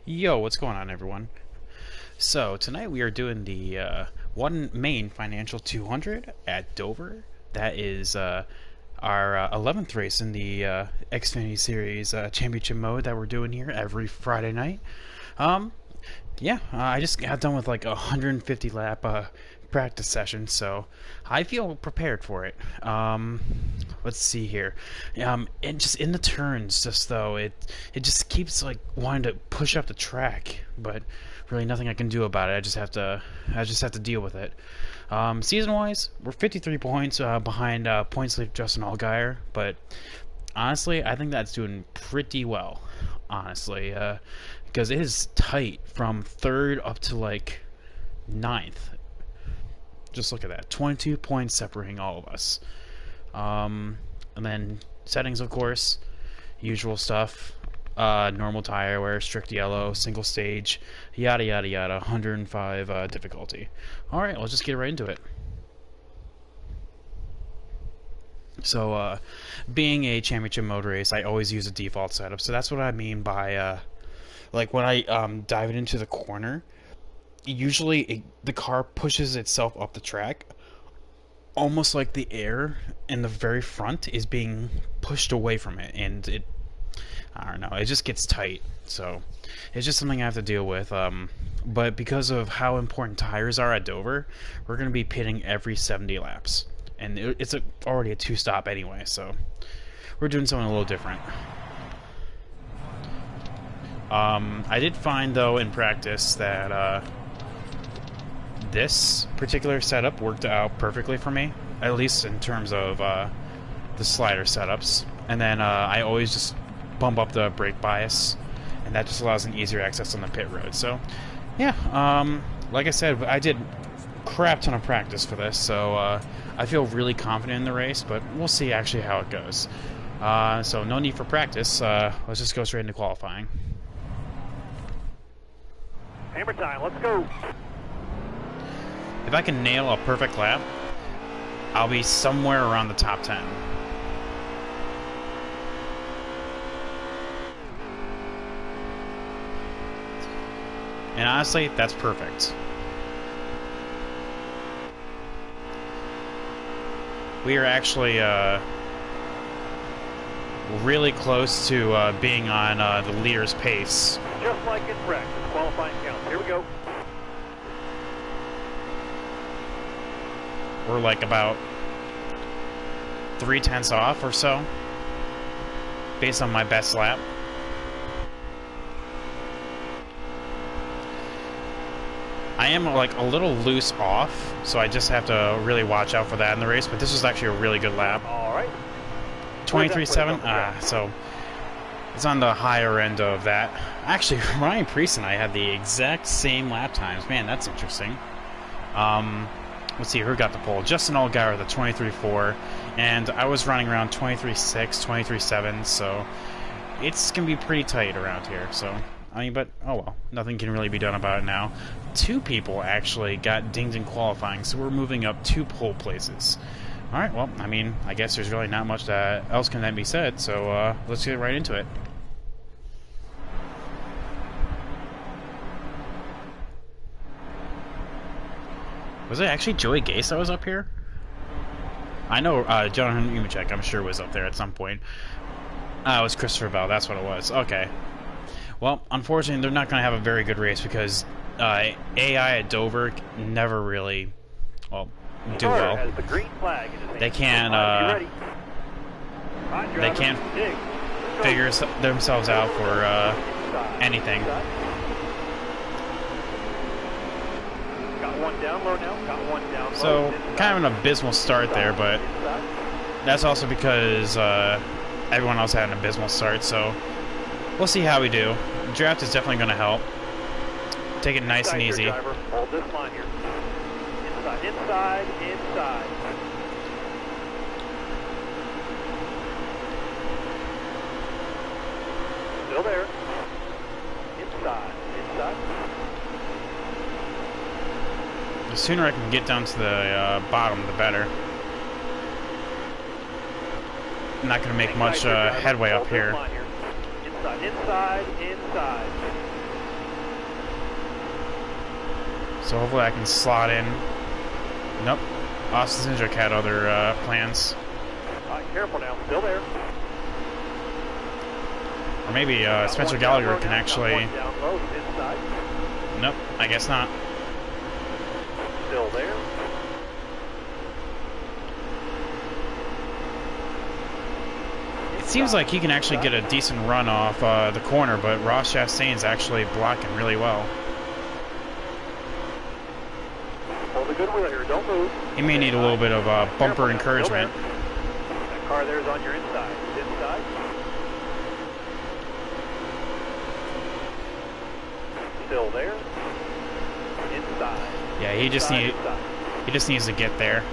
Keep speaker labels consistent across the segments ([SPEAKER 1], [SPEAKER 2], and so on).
[SPEAKER 1] Yo, what's going on, everyone? So, tonight we are doing the One Main Financial 200 at Dover. That is our 11th race in the Xfinity Series Championship mode that we're doing here every Friday night. Um, I just got done with like a 150 lap practice session, so I feel prepared for it. Let's see here. And just in the turns, just though it just keeps like wanting to push up the track, but really nothing I can do about it. I just have to deal with it. Season-wise, we're 53 points behind points leader Justin Allgaier, but honestly, I think that's doing pretty well. Honestly, because it is tight from third up to like ninth. Just look at that, 22 points separating all of us. And then settings, of course, usual stuff. Normal tire wear, strict yellow, single stage, yada yada yada, 105 difficulty. Alright, let's just get right into it. So, being a championship mode race, I always use a default setup. So that's what I mean by, like when I dive it into the corner, usually the car pushes itself up the track, almost like the air in the very front is being pushed away from it, and I don't know, it just gets tight. So it's just something I have to deal with. But because of how important tires are at Dover, we're going to be pitting every 70 laps, and it's already a two-stop anyway, so we're doing something a little different. I did find, though, in practice that this particular setup worked out perfectly for me, at least in terms of the slider setups. And then I always just bump up the brake bias, and that just allows an easier access on the pit road. So, yeah, like I said, I did crap ton of practice for this, so I feel really confident in the race, but we'll see actually how it goes. So no need for practice. Let's just go straight into qualifying.
[SPEAKER 2] Hammer time, let's go.
[SPEAKER 1] If I can nail a perfect lap, I'll be somewhere around the top 10. And honestly, that's perfect. We are actually really close to being on the leader's pace.
[SPEAKER 2] Just like in practice, qualifying counts. Here we go.
[SPEAKER 1] We're like about 3/10 off or so, based on my best lap. I am like a little loose off, so I just have to really watch out for that in the race, but this was actually a really good lap.
[SPEAKER 2] All right.
[SPEAKER 1] 23.7, so it's on the higher end of that. Actually, Ryan Priest and I had the exact same lap times. Man, that's interesting. Let's see, who got the pole? Justin Allgaier, the 23.4, and I was running around 23.6, 23.7, so it's going to be pretty tight around here. So, I mean, but, oh well, nothing can really be done about it now. Two people actually got dinged in qualifying, so we're moving up 2 pole places. Alright, well, I mean, I guess there's really not much else can be said, so let's get right into it. Was it actually Joey Gase that was up here? I know Jonathan Umacek, I'm sure, was up there at some point. It was Christopher Bell, that's what it was. Okay. Well, unfortunately, they're not going to have a very good race because AI at Dover never really, well, do well. They can't figure themselves out for anything.
[SPEAKER 2] Got one down low now. Got one down low.
[SPEAKER 1] So, kind of an abysmal start there, but that's also because everyone else had an abysmal start, so we'll see how we do. Draft is definitely going to help. Take it nice and easy.
[SPEAKER 2] Hold this line here. Inside, inside. Still there. Inside, inside.
[SPEAKER 1] The sooner I can get down to the bottom, the better. I'm not going to make much headway up here.
[SPEAKER 2] Inside, inside, inside.
[SPEAKER 1] So hopefully I can slot in. Nope. Austin Cindric had other plans.
[SPEAKER 2] All right, careful now. Still there.
[SPEAKER 1] Or maybe
[SPEAKER 2] Got
[SPEAKER 1] Spencer
[SPEAKER 2] one down
[SPEAKER 1] Gallagher
[SPEAKER 2] low
[SPEAKER 1] can
[SPEAKER 2] now. Got
[SPEAKER 1] actually...
[SPEAKER 2] one down low, inside.
[SPEAKER 1] Nope, I guess not.
[SPEAKER 2] Still there.
[SPEAKER 1] It seems like he can actually get a decent run off the corner, but Ross Chastain's actually blocking really well.
[SPEAKER 2] Hold a good wheel here. Don't move.
[SPEAKER 1] He may need a little bit of bumper encouragement.
[SPEAKER 2] That car there's on your inside. Inside. Still there. Inside.
[SPEAKER 1] Yeah, he just needs to get there.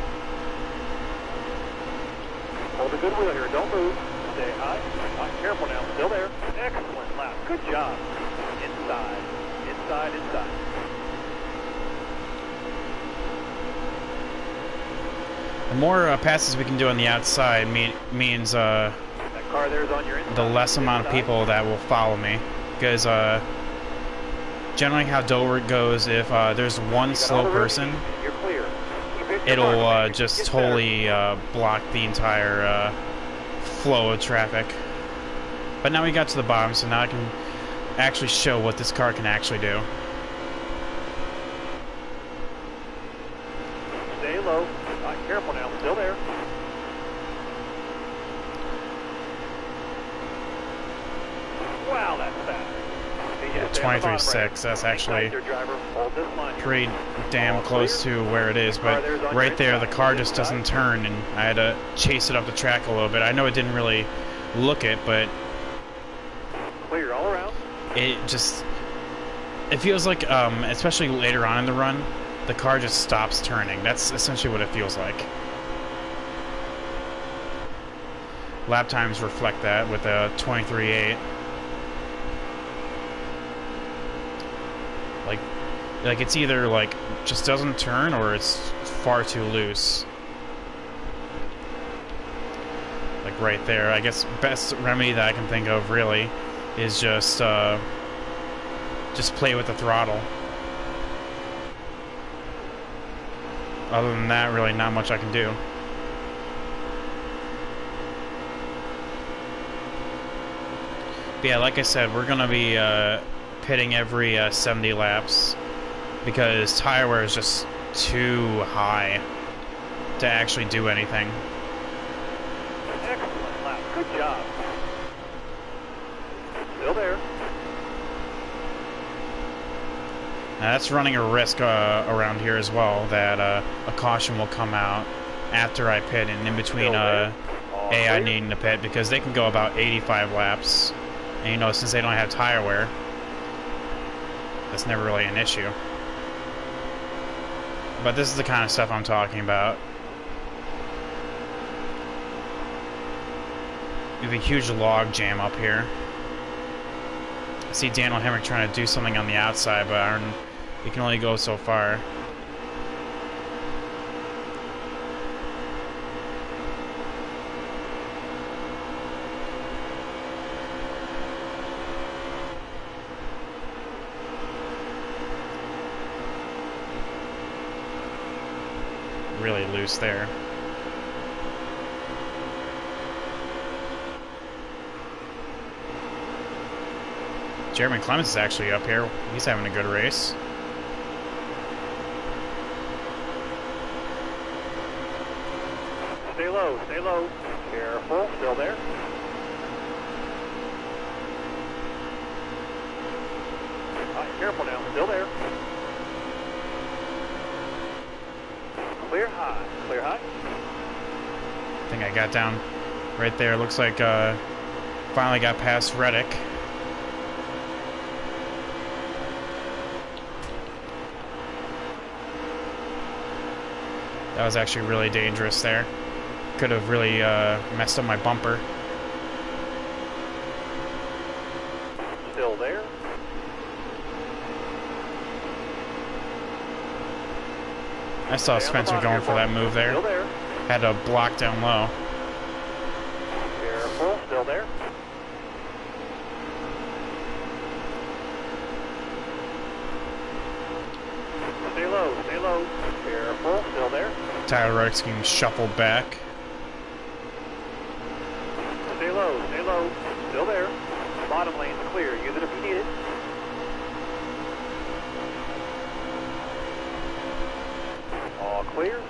[SPEAKER 2] Hold a good wheel here. Don't move. Stay high. Careful now. Still there. Excellent lap. Good job. Inside. Inside. Inside.
[SPEAKER 1] The more passes we can do on the outside means
[SPEAKER 2] that car there's on your inside.
[SPEAKER 1] the less amount of people that will follow me. Because generally how Dover goes, if there's one slow person,
[SPEAKER 2] you're clear.
[SPEAKER 1] it'll just totally block the entire flow of traffic. But now we got to the bottom, so now I can actually show what this car can actually do.
[SPEAKER 2] Stay low. Careful now. Still there. Wow, that's fast.
[SPEAKER 1] Yeah, 23.6. That's actually pretty damn close to where it is. But right there, the car just doesn't turn, and I had to chase it up the track a little bit. I know it didn't really look it, but
[SPEAKER 2] clear all around.
[SPEAKER 1] It feels like, especially later on in the run, the car just stops turning. That's essentially what it feels like. Lap times reflect that with a 23.8. Like it's either like just doesn't turn or it's far too loose. Like right there, I guess best remedy that I can think of really is just play with the throttle. Other than that, really not much I can do. But yeah, like I said, we're gonna be pitting every 70 laps because tire wear is just too high to actually do anything.
[SPEAKER 2] Excellent lap. Good job. Still there.
[SPEAKER 1] Now that's running a risk around here as well, that a caution will come out after I pit and in between AI needing to pit, because they can go about 85 laps. And you know, since they don't have tire wear, that's never really an issue. But this is the kind of stuff I'm talking about. We have a huge log jam up here. I see Daniel Hemrick trying to do something on the outside, but we can only go so far. Really loose there. Jeremy Clements is actually up here. He's having a good race.
[SPEAKER 2] Stay low, stay low. Careful, still there. Careful now, still there. Clear high, clear high.
[SPEAKER 1] I think I got down right there. Looks like finally got past Reddick. That was actually really dangerous there. Could have really messed up my bumper.
[SPEAKER 2] Still there.
[SPEAKER 1] I saw Spencer going for that move there.
[SPEAKER 2] Still there.
[SPEAKER 1] Had to block down low.
[SPEAKER 2] Careful, still there. Stay low. Careful, still there.
[SPEAKER 1] Tyler Reddick's getting shuffled back.
[SPEAKER 2] Stay low, still there. Bottom lane's clear, use it if you need it. All clear.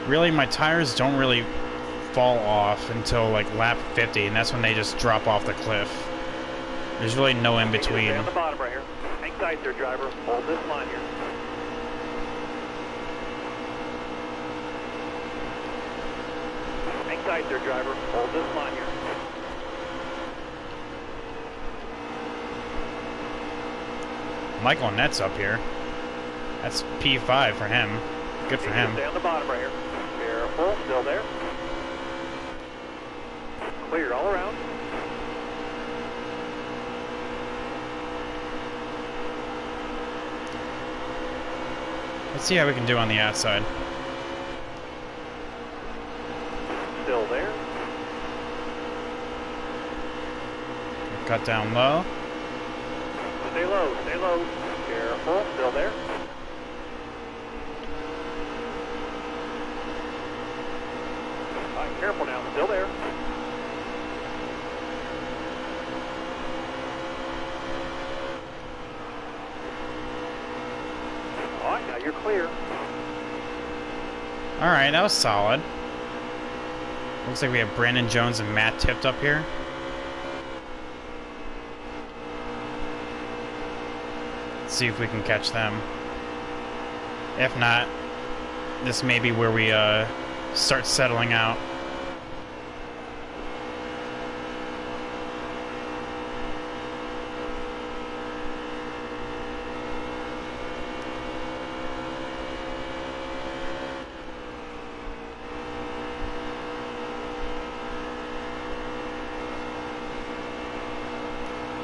[SPEAKER 1] Really, my tires don't really fall off until like lap 50, and that's when they just drop off the cliff. There's really no in between.
[SPEAKER 2] Stay on the bottom right here. Hang tight there, driver. Hold this line here. Hang tight there, driver. Hold this line here.
[SPEAKER 1] Michael Nett's up here. That's P5 for him. Good for him.
[SPEAKER 2] Stay on the bottom right here. Careful, still there. Clear all around.
[SPEAKER 1] Let's see how we can do on the outside.
[SPEAKER 2] Still there.
[SPEAKER 1] Cut down low.
[SPEAKER 2] Stay low, stay low. Careful, still there. All right, careful now, still there. All right, now you're clear.
[SPEAKER 1] Alright, that was solid. Looks like we have Brandon Jones and Matt Tift up here. Let's see if we can catch them. If not, this may be where we start settling out.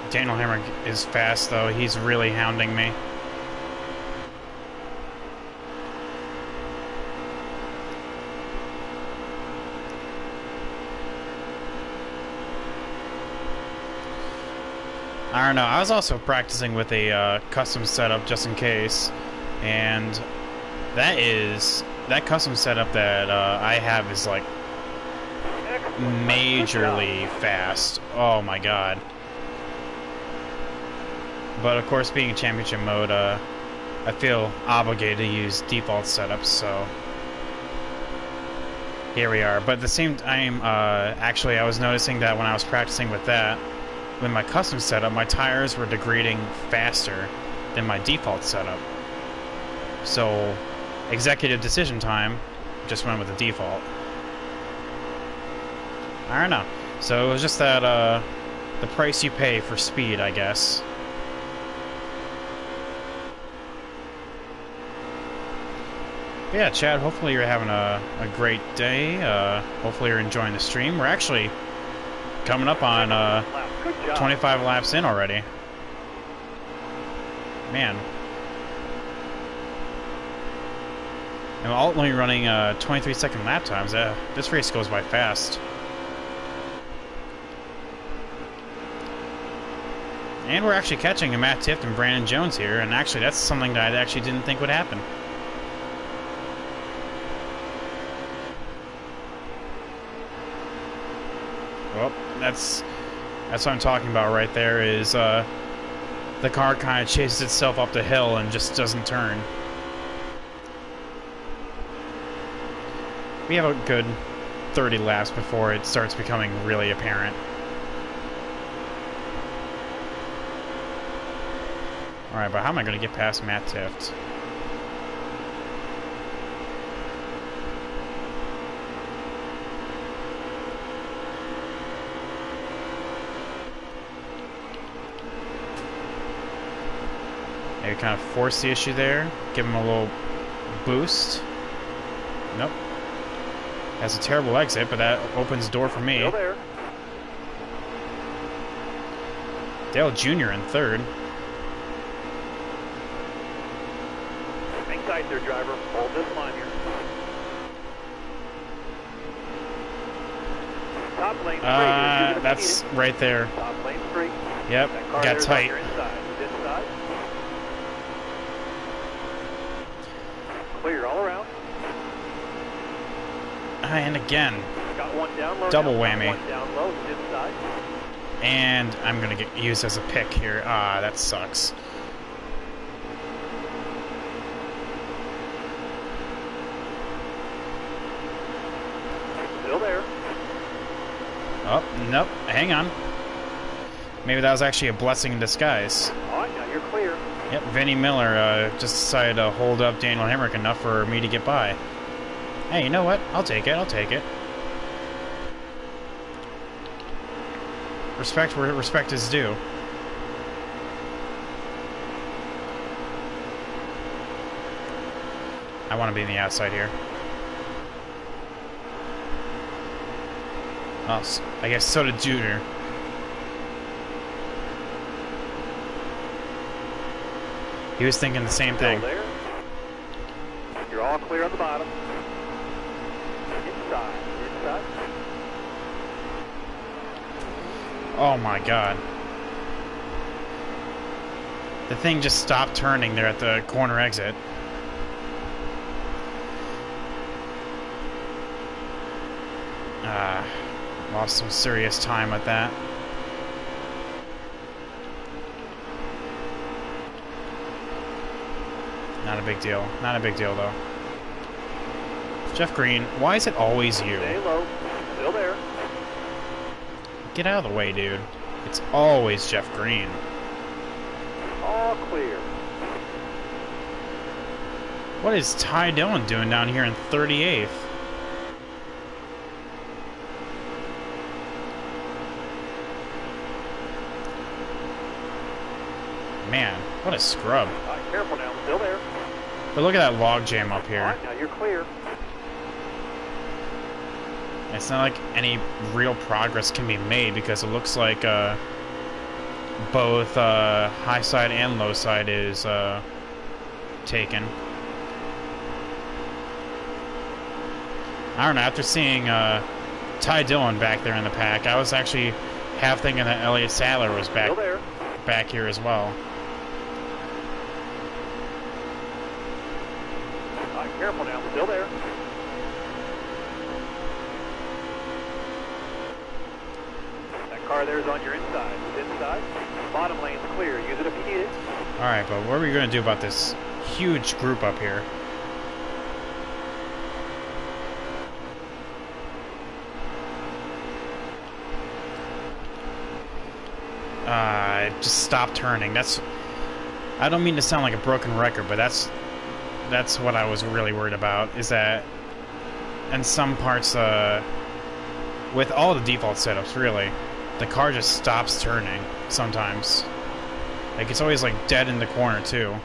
[SPEAKER 1] Daniel Hammer is fast, though. He's really hounding me. I don't know. I was also practicing with a custom setup just in case, and that custom setup that I have is like majorly fast. Oh my god. But of course, being in championship mode, I feel obligated to use default setups, so here we are. But at the same time, actually, I was noticing that when I was practicing with that, with my custom setup, my tires were degrading faster than my default setup. So, executive decision time, just went with the default. I don't know. So it was just that, the price you pay for speed, I guess. But yeah, Chad, hopefully you're having a great day. Hopefully you're enjoying the stream. We're actually coming up on 25 laps in already. Man. I'm only running 23-second lap times. This race goes by fast. And we're actually catching a Matt Tift and Brandon Jones here, and actually that's something that I actually didn't think would happen. Well, that's what I'm talking about right there, is the car kind of chases itself up the hill and just doesn't turn. We have a good 30 laps before it starts becoming really apparent. Alright, but how am I going to get past Matt Tift? Maybe kind of force the issue there. Give him a little boost. Nope. That's a terrible exit, but that opens the door for me.
[SPEAKER 2] Still there.
[SPEAKER 1] Dale Jr. in third.
[SPEAKER 2] Hang tight there, driver. Hold this line here. Top lane straight.
[SPEAKER 1] That's right there.
[SPEAKER 2] Top lane straight.
[SPEAKER 1] Yep, got tight.
[SPEAKER 2] Inside. Inside.
[SPEAKER 1] And again,
[SPEAKER 2] Got one down low.
[SPEAKER 1] double
[SPEAKER 2] now. Got
[SPEAKER 1] whammy.
[SPEAKER 2] one down low. Inside.
[SPEAKER 1] And I'm gonna get used as a pick here. Ah, that sucks.
[SPEAKER 2] Still there.
[SPEAKER 1] Oh, nope. Hang on. Maybe that was actually a blessing in disguise.
[SPEAKER 2] All right, now you're clear.
[SPEAKER 1] Yep, Vinnie Miller just decided to hold up Daniel Hemrick enough for me to get by. Hey, you know what? I'll take it. I'll take it. Respect where respect is due. I want to be in the outside here. Oh, I guess so did Junior. He was thinking the same thing.
[SPEAKER 2] Still there. You're all clear on the bottom. Inside. Inside.
[SPEAKER 1] Oh my god. The thing just stopped turning there at the corner exit. Lost some serious time with that. Not a big deal. Not a big deal, though. Jeff Green, why is it always you?
[SPEAKER 2] Stay low. Still there.
[SPEAKER 1] Get out of the way, dude. It's always Jeff Green.
[SPEAKER 2] All clear.
[SPEAKER 1] What is Ty Dillon doing down here in 38th? Man, what a scrub.
[SPEAKER 2] All right, careful now. Still there.
[SPEAKER 1] But look at that log jam up
[SPEAKER 2] All
[SPEAKER 1] here.
[SPEAKER 2] right, now you're clear.
[SPEAKER 1] It's not like any real progress can be made because it looks like both high side and low side is taken. I don't know, after seeing Ty Dillon back there in the pack, I was actually half thinking that Elliott Sadler was
[SPEAKER 2] Still there.
[SPEAKER 1] back here as well.
[SPEAKER 2] All right, careful now. Still there. That car there is on your inside. It's inside. Bottom lane's clear. Use it if you need it.
[SPEAKER 1] Alright, but what are we going to do about this huge group up here? It just stopped turning. I don't mean to sound like a broken record, but that's what I was really worried about, is that in some parts, with all the default setups, really, the car just stops turning sometimes. Like, it's always, like, dead in the corner, too.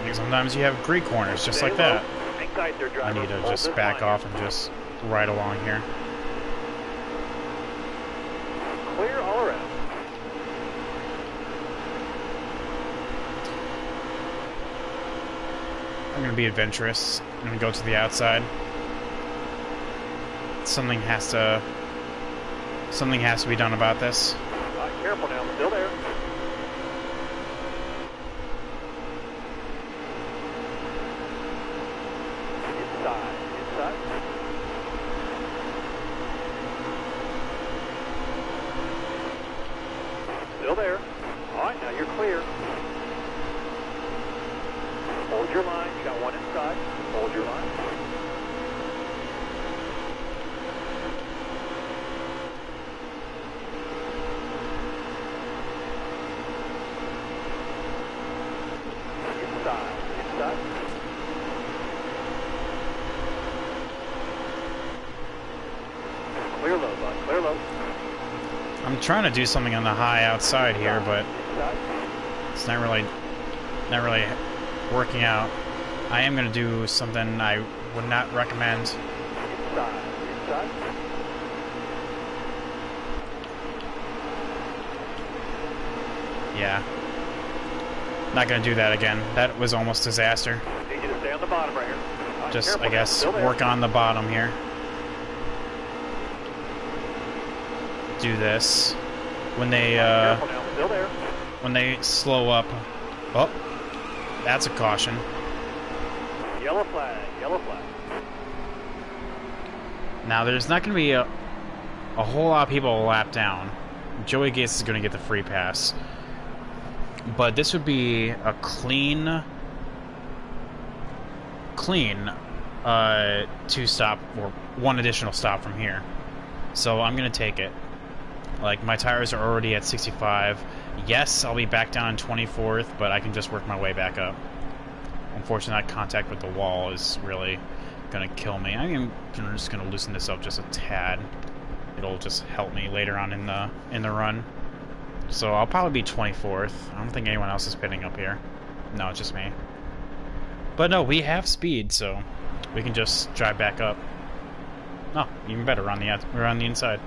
[SPEAKER 1] Like, sometimes you have great corners, just like that.
[SPEAKER 2] Tight there, driver.
[SPEAKER 1] I need to
[SPEAKER 2] Hold
[SPEAKER 1] just
[SPEAKER 2] this
[SPEAKER 1] back
[SPEAKER 2] line.
[SPEAKER 1] off and just ride along here.
[SPEAKER 2] Clear all around.
[SPEAKER 1] I'm gonna be adventurous. I'm gonna go to the outside. Something has to be done about this.
[SPEAKER 2] All right, careful now. Still there. Inside. Inside. Still there. All right, now you're clear. Hold your line. You got one inside. Hold your line. Inside. Inside. Clear low, bud. Clear low.
[SPEAKER 1] I'm trying to do something on the high outside here, but
[SPEAKER 2] Inside.
[SPEAKER 1] it's not really working out. I am gonna do something I would not recommend.
[SPEAKER 2] Inside. Inside.
[SPEAKER 1] Yeah. Not gonna do that again. That was almost disaster.
[SPEAKER 2] Need you to stay on the bottom right here. All right,
[SPEAKER 1] Just,
[SPEAKER 2] careful
[SPEAKER 1] I
[SPEAKER 2] now.
[SPEAKER 1] guess,
[SPEAKER 2] Still there.
[SPEAKER 1] work on the bottom here. Do this. When they
[SPEAKER 2] Careful now. Still there.
[SPEAKER 1] when they slow up Oh, that's a caution.
[SPEAKER 2] Yellow flag, yellow flag.
[SPEAKER 1] Now, there's not going to be a whole lot of people lap down. Joey Gates is going to get the free pass. But this would be a clean two stop, or one additional stop from here. So I'm going to take it. Like, my tires are already at 65. Yes, I'll be back down in 24th, but I can just work my way back up. Unfortunately, that contact with the wall is really gonna kill me. I'm just gonna loosen this up just a tad. It'll just help me later on in the run. So I'll probably be 24th. I don't think anyone else is pitting up here. No, it's just me. But no, we have speed, so we can just drive back up. No, even better. We're on the inside.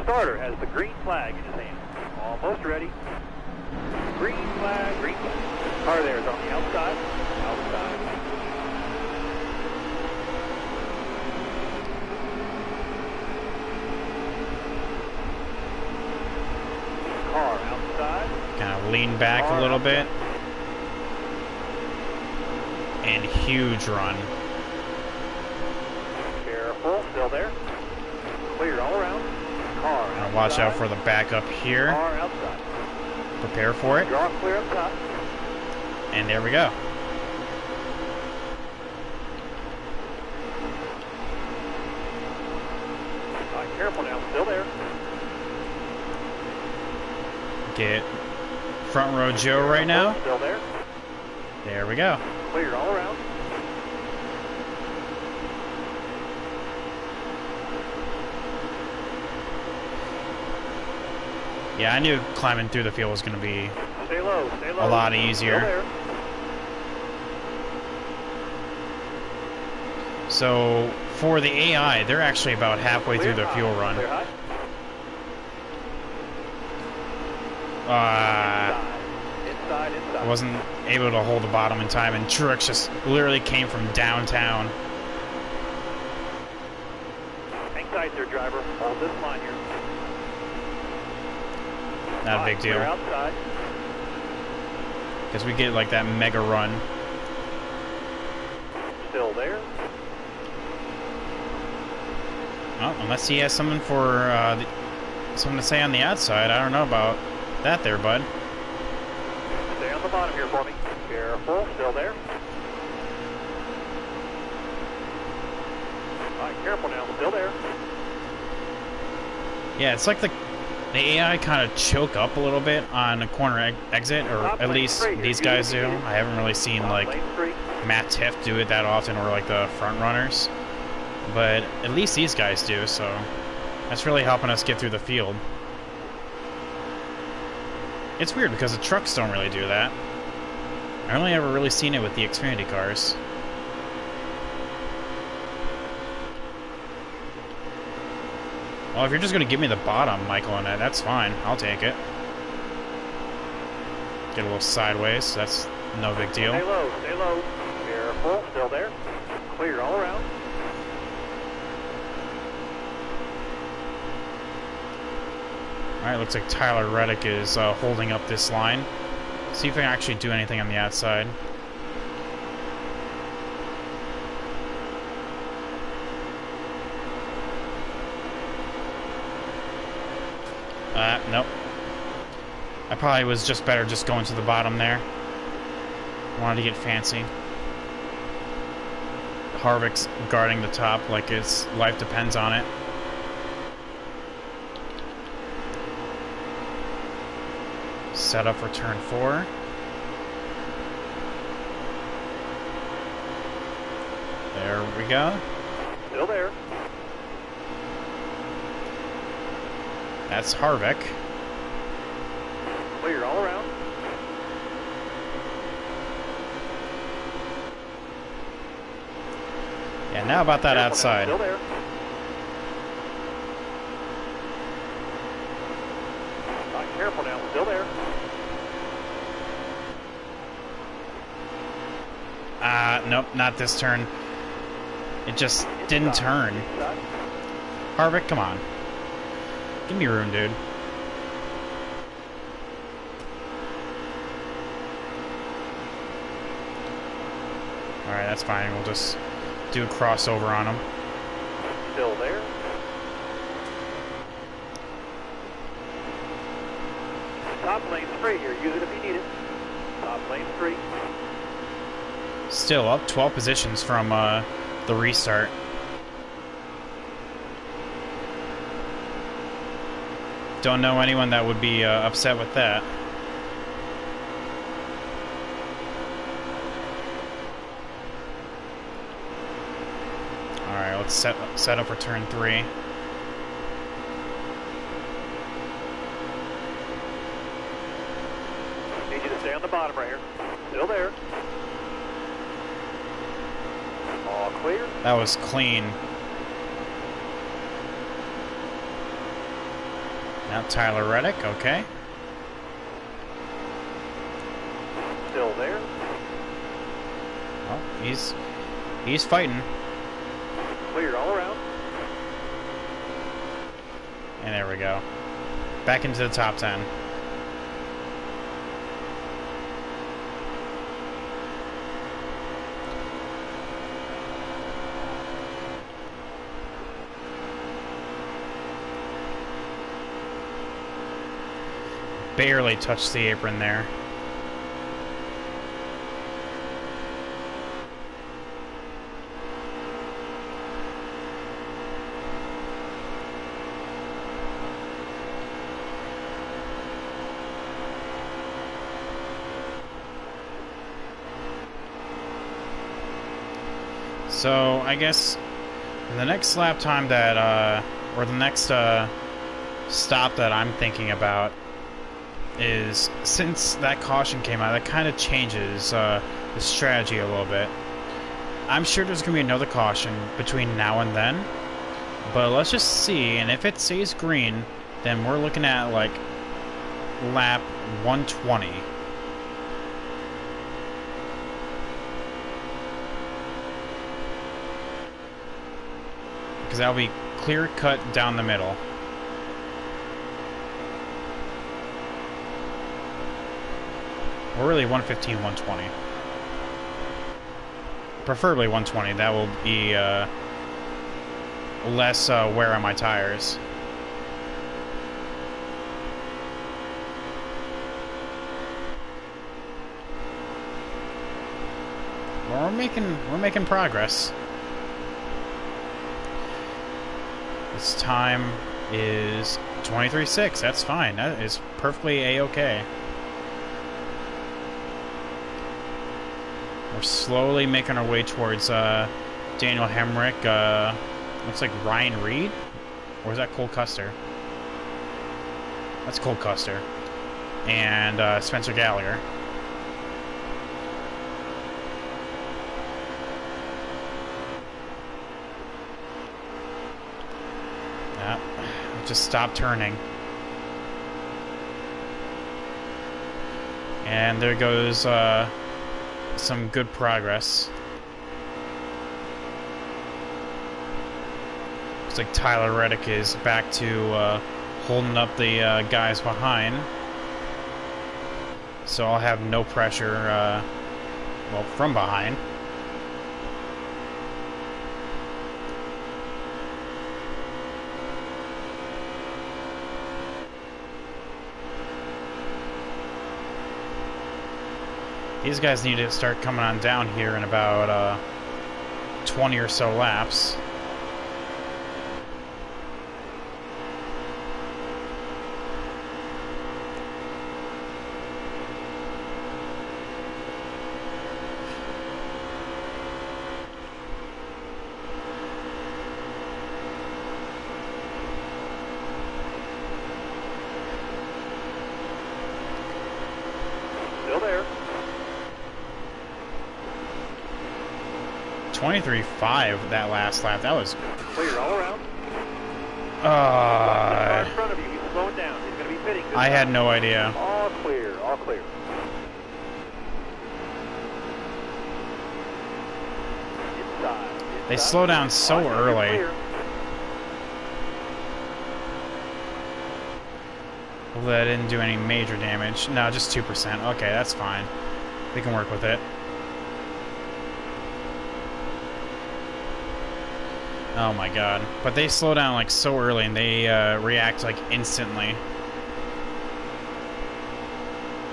[SPEAKER 2] Starter has the green flag in his hand. Almost ready. Green flag, green flag. Car there is on the outside. Outside. Car outside.
[SPEAKER 1] Kind of lean back a little bit. And huge run.
[SPEAKER 2] Careful, still there. Clear all around. Car outside.
[SPEAKER 1] Watch out for the backup here.
[SPEAKER 2] Car outside.
[SPEAKER 1] Prepare for it.
[SPEAKER 2] Draw clear up top.
[SPEAKER 1] And there we go.
[SPEAKER 2] Careful now, still there.
[SPEAKER 1] Get front row Joe right now.
[SPEAKER 2] Still there.
[SPEAKER 1] There we go.
[SPEAKER 2] Clear all around.
[SPEAKER 1] Yeah, I knew climbing through the field was going to be
[SPEAKER 2] Stay low, stay low.
[SPEAKER 1] a lot easier.
[SPEAKER 2] Still there.
[SPEAKER 1] So, for the AI, they're actually about halfway through their fuel run.
[SPEAKER 2] Clear high. Inside.
[SPEAKER 1] I wasn't able to hold the bottom in time, and Truex just literally came from downtown.
[SPEAKER 2] Hang tight there, driver. Hold this line here.
[SPEAKER 1] Not a big deal.
[SPEAKER 2] Clear outside.
[SPEAKER 1] Because we get like that mega run.
[SPEAKER 2] Still there.
[SPEAKER 1] Well, unless he has something for something to say on the outside, I don't know about that there, bud.
[SPEAKER 2] Stay on the bottom here for me. Careful, still there. All right, careful now, still there.
[SPEAKER 1] Yeah, it's like the AI kind of choke up a little bit on a corner exit, or at least these guys do. I haven't really seen like Matt Tiff do it that often, or like the front runners, but at least these guys do, so that's really helping us get through the field. It's weird because the trucks don't really do that. I only ever really seen it with the Xfinity cars. Well, if you're just going to give me the bottom, Michael, and that's fine. I'll take it. Get a little sideways. That's no big deal.
[SPEAKER 2] Stay low, stay low. Careful, still there. Clear all around.
[SPEAKER 1] Alright, looks like Tyler Reddick is holding up this line. See if I can actually do anything on the outside. Nope. I probably was just better just going to the bottom there. Wanted to get fancy. Harvick's guarding the top like his life depends on it. Set up for turn 4. There we go.
[SPEAKER 2] Still there.
[SPEAKER 1] That's Harvick.
[SPEAKER 2] Clear all around.
[SPEAKER 1] Yeah, now about that
[SPEAKER 2] Careful
[SPEAKER 1] outside.
[SPEAKER 2] now, still there. Careful now, still there.
[SPEAKER 1] Nope, not this turn. It just didn't turn.
[SPEAKER 2] Inside.
[SPEAKER 1] Harvick, come on. Give me room, dude. Alright, that's fine. We'll just do a crossover on him.
[SPEAKER 2] Still there. Top lane's free here. Use it if you need it. Top lane's free.
[SPEAKER 1] Still up 12 positions from the restart. Don't know anyone that would be upset with that. Alright, let's set up for turn 3.
[SPEAKER 2] Need you to stay on the bottom right here. Still there. All clear.
[SPEAKER 1] That was clean. Now Tyler Reddick, okay.
[SPEAKER 2] Still there.
[SPEAKER 1] Oh, he's fighting.
[SPEAKER 2] Clear all around.
[SPEAKER 1] And there we go. Back into the top 10. Barely touched the apron there. So I guess the next lap time that, or the next stop that I'm thinking about is, since that caution came out, that kind of changes the strategy a little bit. I'm sure there's going to be another caution between now and then, but let's just see, and if it stays green, then we're looking at like lap 120. Because that'll be clear cut down the middle. Or really 115, 120. Preferably 120. That will be less wear on my tires. Well, we're making progress. This time is 23.6. That's fine. That is perfectly a-okay. We're slowly making our way towards Daniel Hemrick. Looks like Ryan Reed? Or is that Cole Custer? That's Cole Custer. And Spencer Gallagher. Yeah, just stop turning. And there goes some good progress. Looks like Tyler Reddick is back to holding up the guys behind. So I'll have no pressure, well, from behind. These guys need to start coming on down here in about 20 or so laps.
[SPEAKER 2] Still there.
[SPEAKER 1] 23.5 that last lap. That was
[SPEAKER 2] Clear all around. Car in front of you. He's slowing down. He's going to be pitting.
[SPEAKER 1] I had no idea.
[SPEAKER 2] All clear. All clear. Inside.
[SPEAKER 1] They slow down so early.
[SPEAKER 2] Clear.
[SPEAKER 1] Hopefully that didn't do any major damage. No, just 2%. Okay, that's fine. We can work with it. Oh my god. But they slow down like so early and they react like instantly.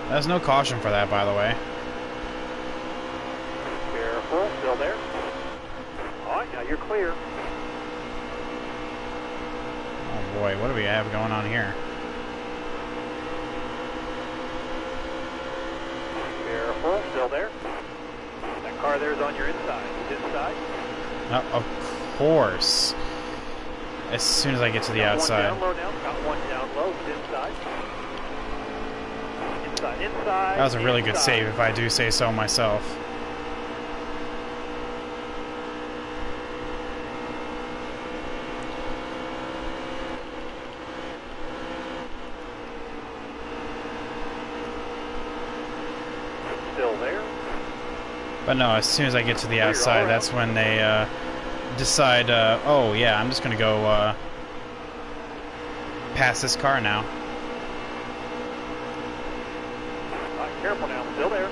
[SPEAKER 1] There's no caution for that, by the way.
[SPEAKER 2] Careful, still there. All right, now you're clear.
[SPEAKER 1] Oh boy, what do we have going on here?
[SPEAKER 2] Careful, still there. That car there's on your inside. It's inside.
[SPEAKER 1] Of course. As soon as I get to the outside.
[SPEAKER 2] One down low now. Got one down low. It's inside. Inside.
[SPEAKER 1] That was a really good save, if I do say so myself.
[SPEAKER 2] Still there.
[SPEAKER 1] But no, as soon as I get to the outside, that's when they decide, oh yeah, I'm just gonna go past this car now.
[SPEAKER 2] Careful now, still there.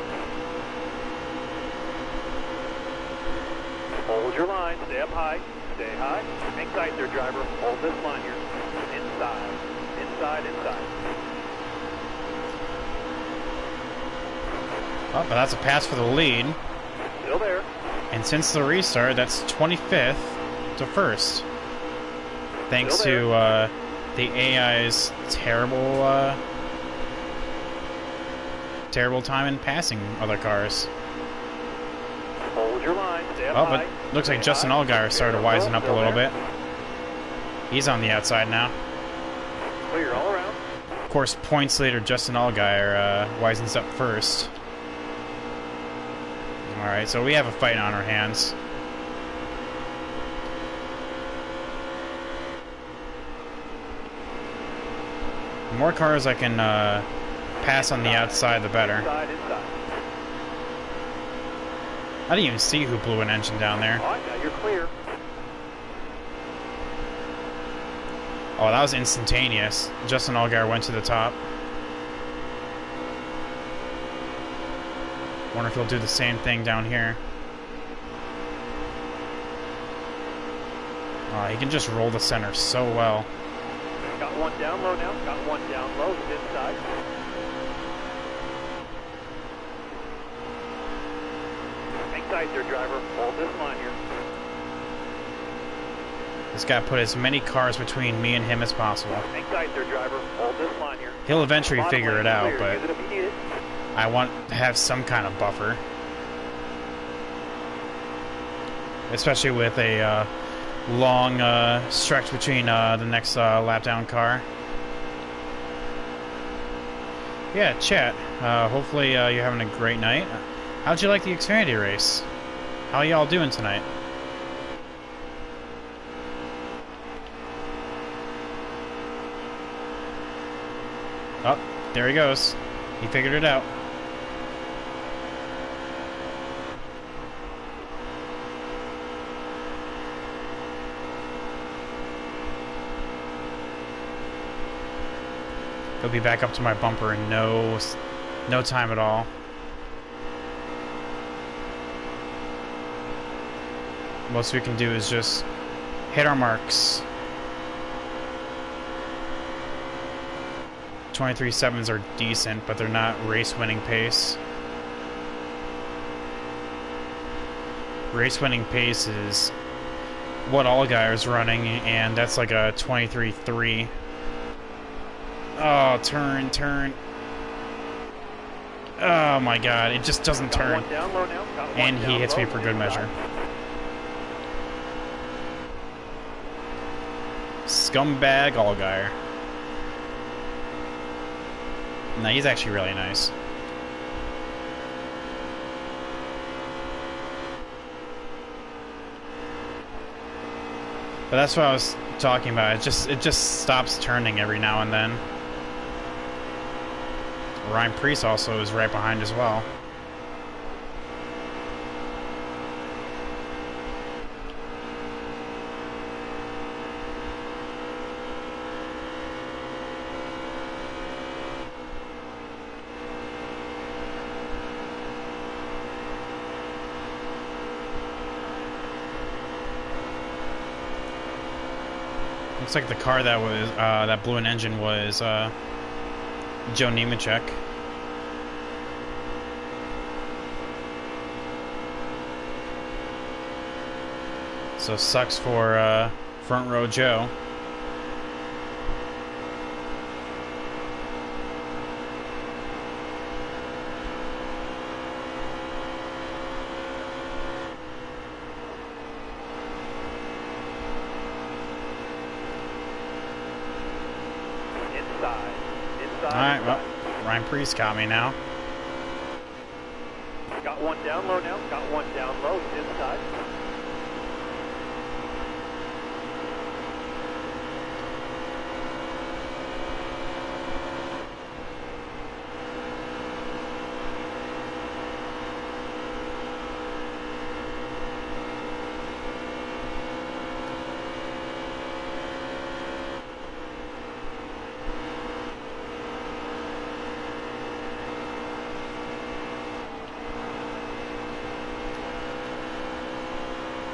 [SPEAKER 2] Hold your line, stay up high, stay high. Hang tight there, driver. Hold this line here. Inside.
[SPEAKER 1] Oh, but that's a pass for the lead.
[SPEAKER 2] Still there.
[SPEAKER 1] And since the restart, that's 25th to 1st. Thanks to the AI's terrible time in passing other cars.
[SPEAKER 2] Hold your line, stay up high.
[SPEAKER 1] But looks like Justin Allgaier started to wisen up a little bit. He's on the outside now.
[SPEAKER 2] Clear all around.
[SPEAKER 1] Of course, points leader Justin Allgaier wisens up first. Alright, so we have a fight on our hands. The more cars I can pass on the outside, the better.
[SPEAKER 2] Inside.
[SPEAKER 1] I didn't even see who blew an engine down there.
[SPEAKER 2] All right, now you're clear.
[SPEAKER 1] Oh, that was instantaneous. Justin Allgaier went to the top. Wonder if he'll do the same thing down here. Oh, he can just roll the center so well.
[SPEAKER 2] Got one down low now. Got one down low. It's inside. Hang tight there, driver. Hold this line here.
[SPEAKER 1] This guy put as many cars between me and him as possible.
[SPEAKER 2] Hang tight there, driver. Hold this line here.
[SPEAKER 1] He'll eventually figure it out, but
[SPEAKER 2] Use it if you need it.
[SPEAKER 1] I want to have some kind of buffer. Especially with a long stretch between the next lap down car. Yeah, chat. Hopefully you're having a great night. How'd you like the Xfinity race? How y'all doing tonight? Oh, there he goes. He figured it out. He'll be back up to my bumper in no time at all. Most we can do is just hit our marks. 23.7s are decent, but they're not race-winning pace. Race-winning pace is what Allgaier's running, and that's like a 23.3. Oh, turn. Oh my god, it just doesn't turn. And he hits me for good measure. Scumbag Allgaier. No, he's actually really nice. But that's what I was talking about. It just stops turning every now and then. Ryan Preece also is right behind as well. Looks like the car that was that blew an engine was Joe Nemechek. So sucks for front row Joe. Alright, well, Ryan Priest got me now.
[SPEAKER 2] Got one down low now. Got one down low. He's inside.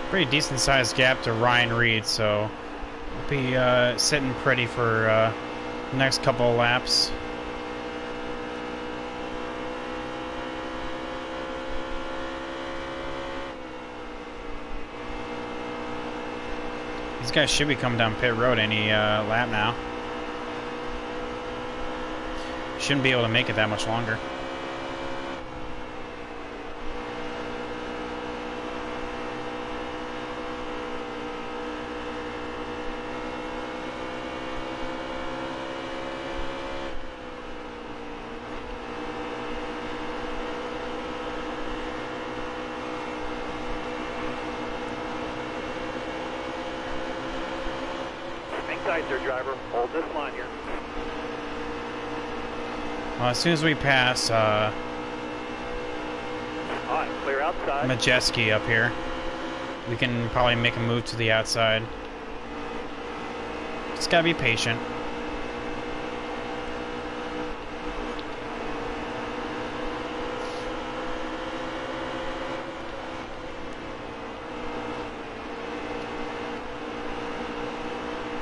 [SPEAKER 1] Pretty decent sized gap to Ryan Reed, so we'll be sitting pretty for the next couple of laps. These guys should be coming down pit road any lap now. Shouldn't be able to make it that much longer.
[SPEAKER 2] There, driver. Hold this line here.
[SPEAKER 1] As soon as we pass
[SPEAKER 2] All right, clear outside.
[SPEAKER 1] Majeski up here, we can probably make a move to the outside. Just gotta be patient.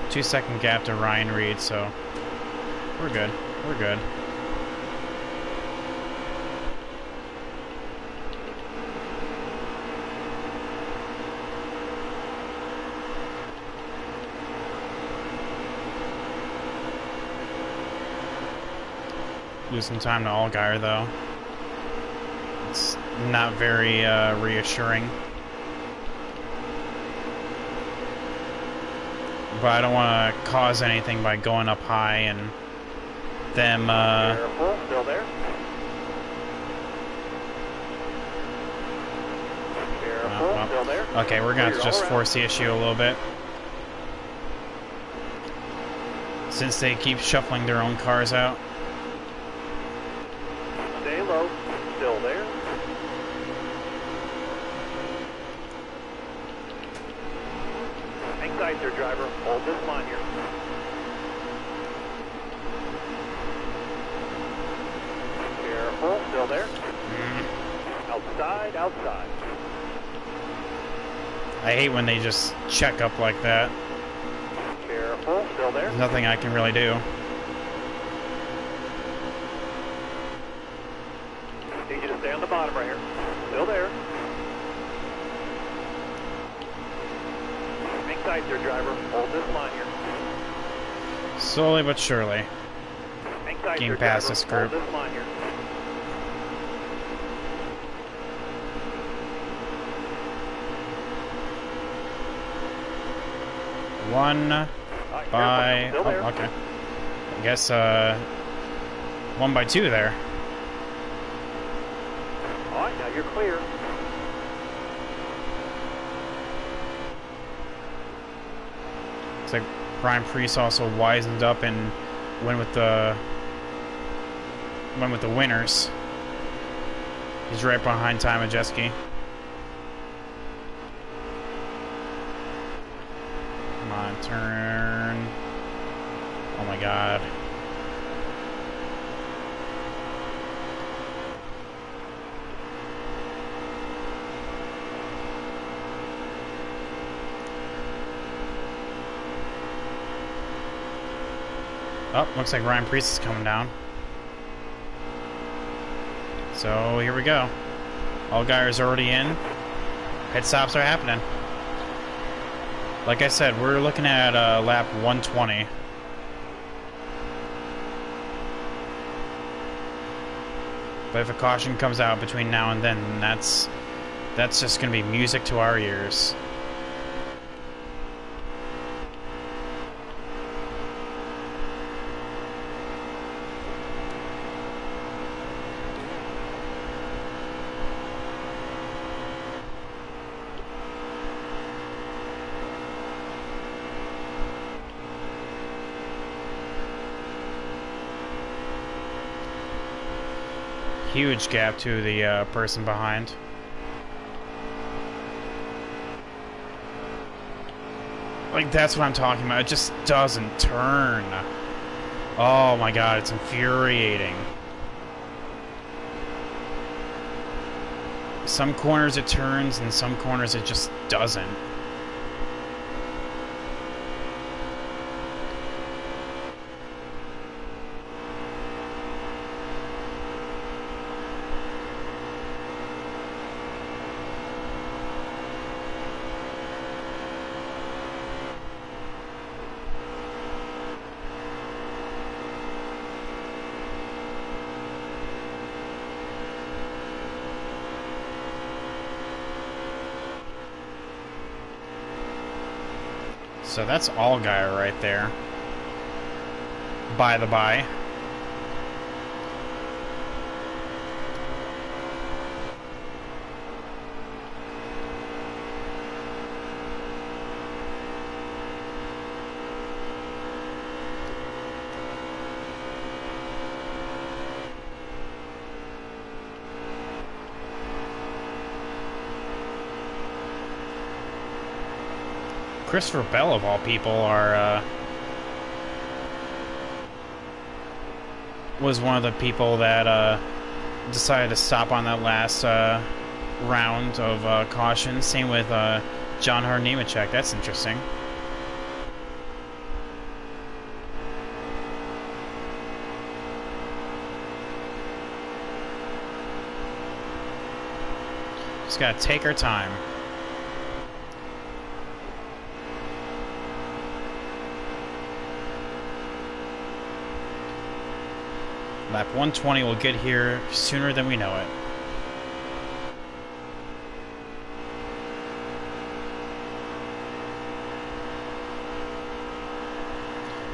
[SPEAKER 1] Two-second gap to Ryan Reed, so we're good. We're good. Losing time to Allgaier, though. It's not very reassuring. But I don't want to cause anything by going up high and them.
[SPEAKER 2] Careful, still there. Careful, still there.
[SPEAKER 1] Okay, we're gonna have to just force the issue a little bit, since they keep shuffling their own cars out.
[SPEAKER 2] Stay low, still there. Tight there, driver. Hold this line here. Careful, still there. Outside, outside.
[SPEAKER 1] I hate when they just check up like that.
[SPEAKER 2] Careful, still there.
[SPEAKER 1] There's nothing I can really do.
[SPEAKER 2] Need you to stay on the bottom right here. Still there. Tight there, driver. Hold this line here.
[SPEAKER 1] Slowly but surely. Getting past this group.
[SPEAKER 2] Hold this line here.
[SPEAKER 1] One
[SPEAKER 2] Right,
[SPEAKER 1] by...
[SPEAKER 2] Still there.
[SPEAKER 1] Oh, okay. I guess, 1 by 2 there.
[SPEAKER 2] Alright, now you're clear.
[SPEAKER 1] Looks like Brian Priest also wisened up and went with the winners. He's right behind Ty Majeski. Come on, turn. Oh my god. Oh, looks like Ryan Priest is coming down. So here we go. Allgaier's already in. Pit stops are happening. Like I said, we're looking at lap 120. But if a caution comes out between now and then, that's just going to be music to our ears. Huge gap to the person behind. Like, that's what I'm talking about. It just doesn't turn. Oh my god, it's infuriating. Some corners it turns, and some corners it just doesn't. So that's Allgaier right there. By the by. Christopher Bell, of all people, was one of the people that decided to stop on that last round of caution. Same with John Hart Nemechek. That's interesting. Just gotta take our time. Lap 120 will get here sooner than we know it.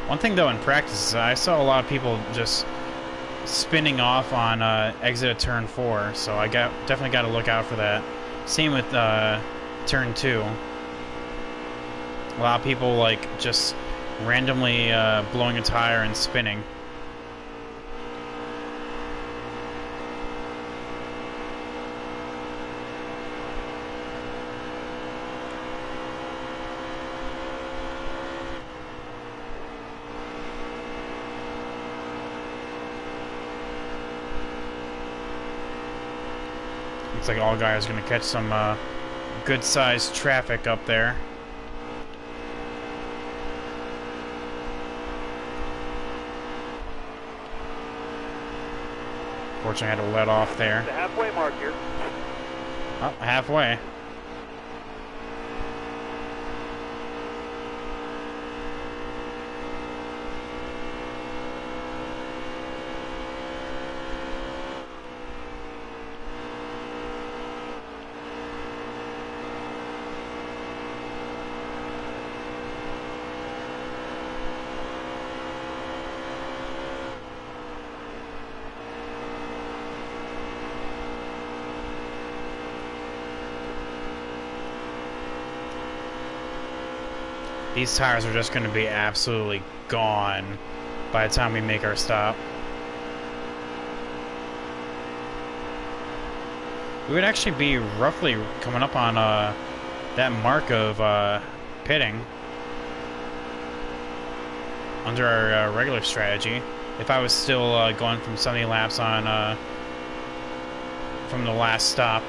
[SPEAKER 1] One thing though in practice, I saw a lot of people just spinning off on exit of turn 4, so I definitely got to look out for that. Same with turn 2. A lot of people like just randomly blowing a tire and spinning. Looks like Allgaier's going to catch some good-sized traffic up there. Fortunately, I had to let off there.
[SPEAKER 2] The halfway mark here.
[SPEAKER 1] Oh, halfway. These tires are just going to be absolutely gone by the time we make our stop. We would actually be roughly coming up on that mark of pitting under our regular strategy. If I was still going from 70 laps on from the last stop.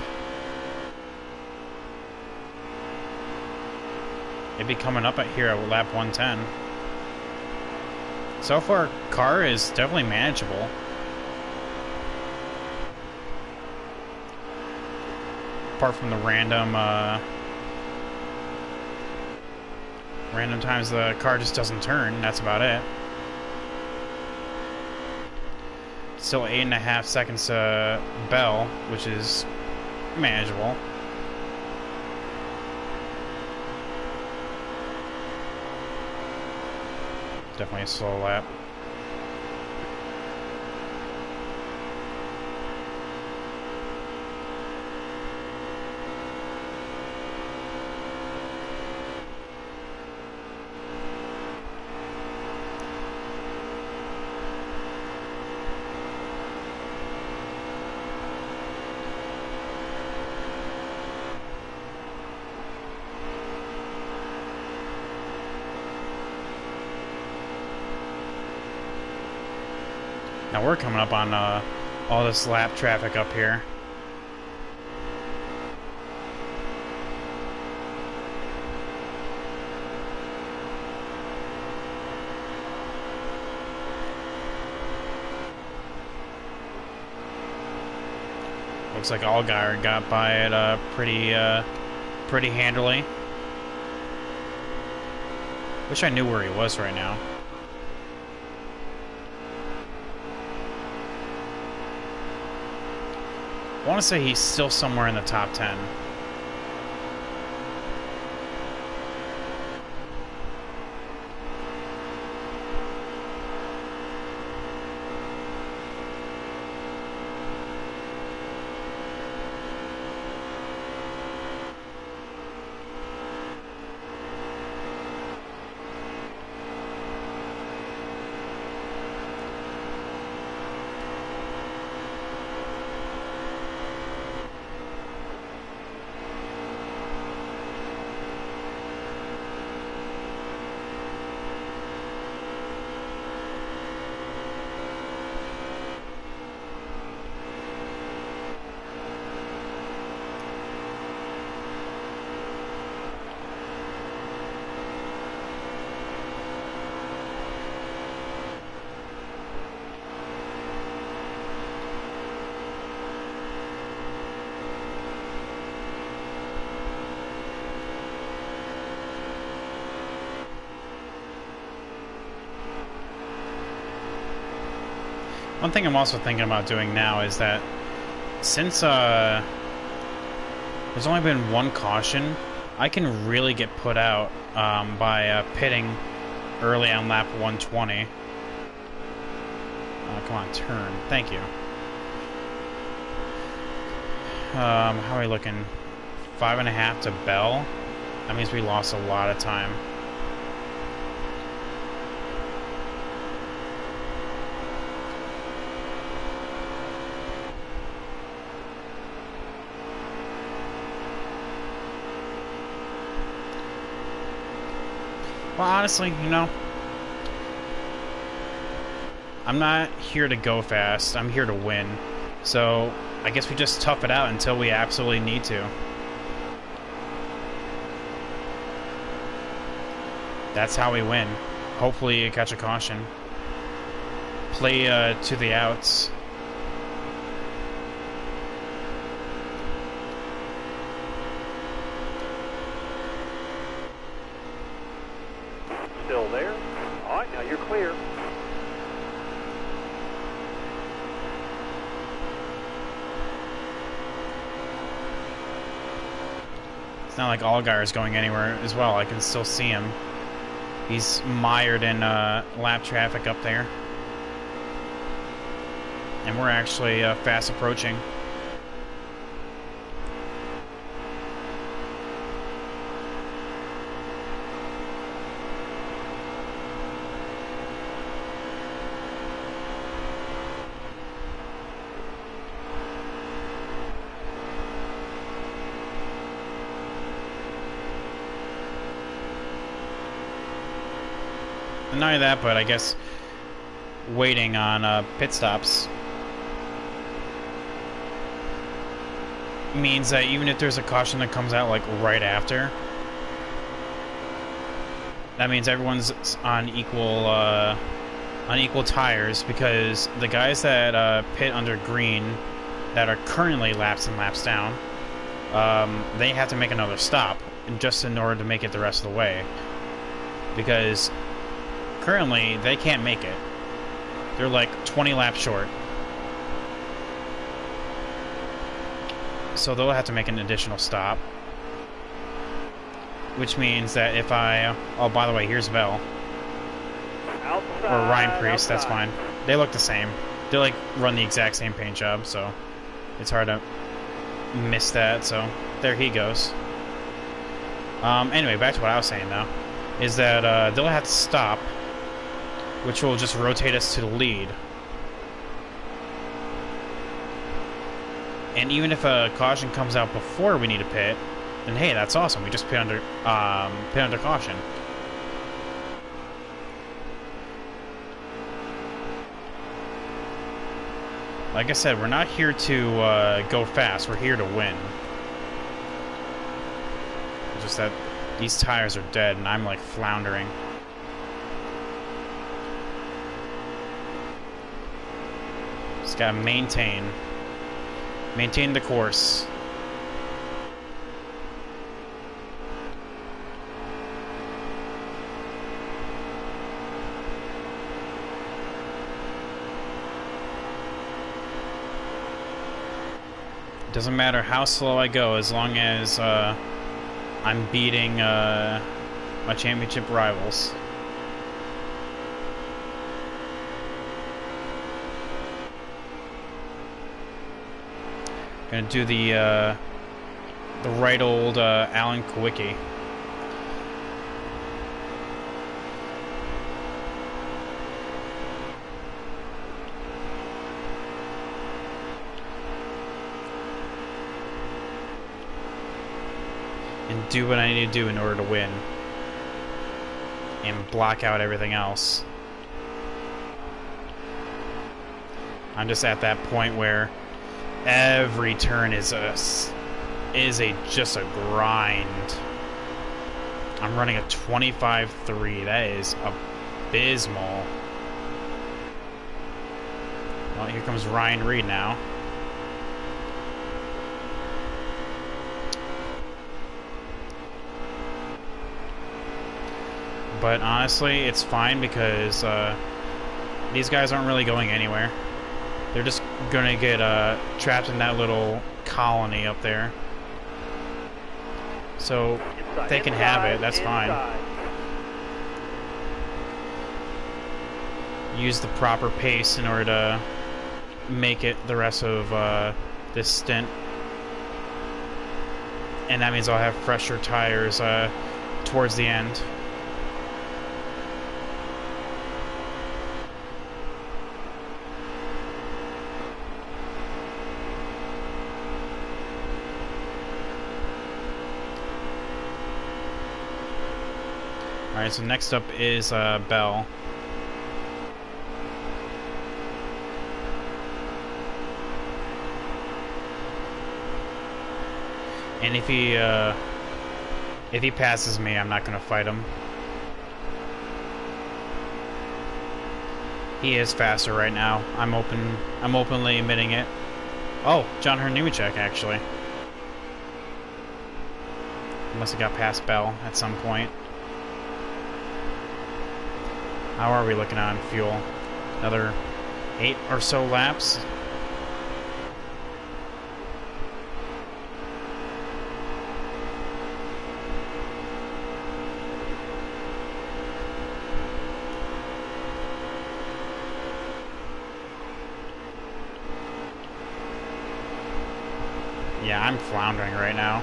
[SPEAKER 1] It'd be coming up at here at lap 110. So far, car is definitely manageable. Apart from the random times the car just doesn't turn. That's about it. Still 8.5 seconds to Bell, which is manageable. Definitely a slow lap. Now we're coming up on all this lap traffic up here. Looks like Allgaier got by it pretty handily. Wish I knew where he was right now. I want to say he's still somewhere in the top 10. One thing I'm also thinking about doing now is that since there's only been one caution, I can really get put out by pitting early on lap 120. Come on, turn. Thank you. How are we looking? 5.5 to Bell. That means we lost a lot of time. Well, honestly, you know, I'm not here to go fast. I'm here to win. So, I guess we just tough it out until we absolutely need to. That's how we win. Hopefully you catch a caution. Play to the outs.
[SPEAKER 2] Still there. All right, now you're clear.
[SPEAKER 1] It's not like Allgaier is going anywhere as well. I can still see him. He's mired in lap traffic up there. And we're actually fast approaching. And not only that, but I guess waiting on pit stops means that even if there's a caution that comes out like right after, that means everyone's on unequal tires because the guys that pit under green that are currently laps and laps down, they have to make another stop just in order to make it the rest of the way. Because currently they can't make it. They're like 20 laps short. So they'll have to make an additional stop. Which means that if I... Oh, by the way, here's Bell.
[SPEAKER 2] Outside,
[SPEAKER 1] Or Ryan Priest, that's
[SPEAKER 2] outside.
[SPEAKER 1] fine. They look the same. They like run the exact same paint job, so it's hard to miss that. So there he goes. Anyway, back to what I was saying though, is that they'll have to stop, which will just rotate us to the lead. And even if a caution comes out before we need to pit, then hey, that's awesome. We just pit under caution. Like I said, we're not here to go fast. We're here to win. It's just that these tires are dead, and I'm like floundering. Just gotta maintain the course. Doesn't matter how slow I go, as long as I'm beating my championship rivals. Gonna do the right old Alan Kowicki. And do what I need to do in order to win. And block out everything else. I'm just at that point where every turn is just a grind. I'm running a 25.3. That is abysmal. Well, here comes Ryan Reed now. But honestly, it's fine because these guys aren't really going anywhere. They're just gonna get trapped in that little colony up there. So they can have it, that's fine. Use the proper pace in order to make it the rest of this stint. And that means I'll have fresher tires towards the end. Alright, so next up is Bell. And if he passes me, I'm not gonna fight him. He is faster right now. I'm openly admitting it. Oh, John Hernumachek actually. He must have got past Bell at some point. How are we looking on fuel? Another 8 or so laps? Yeah, I'm floundering right now.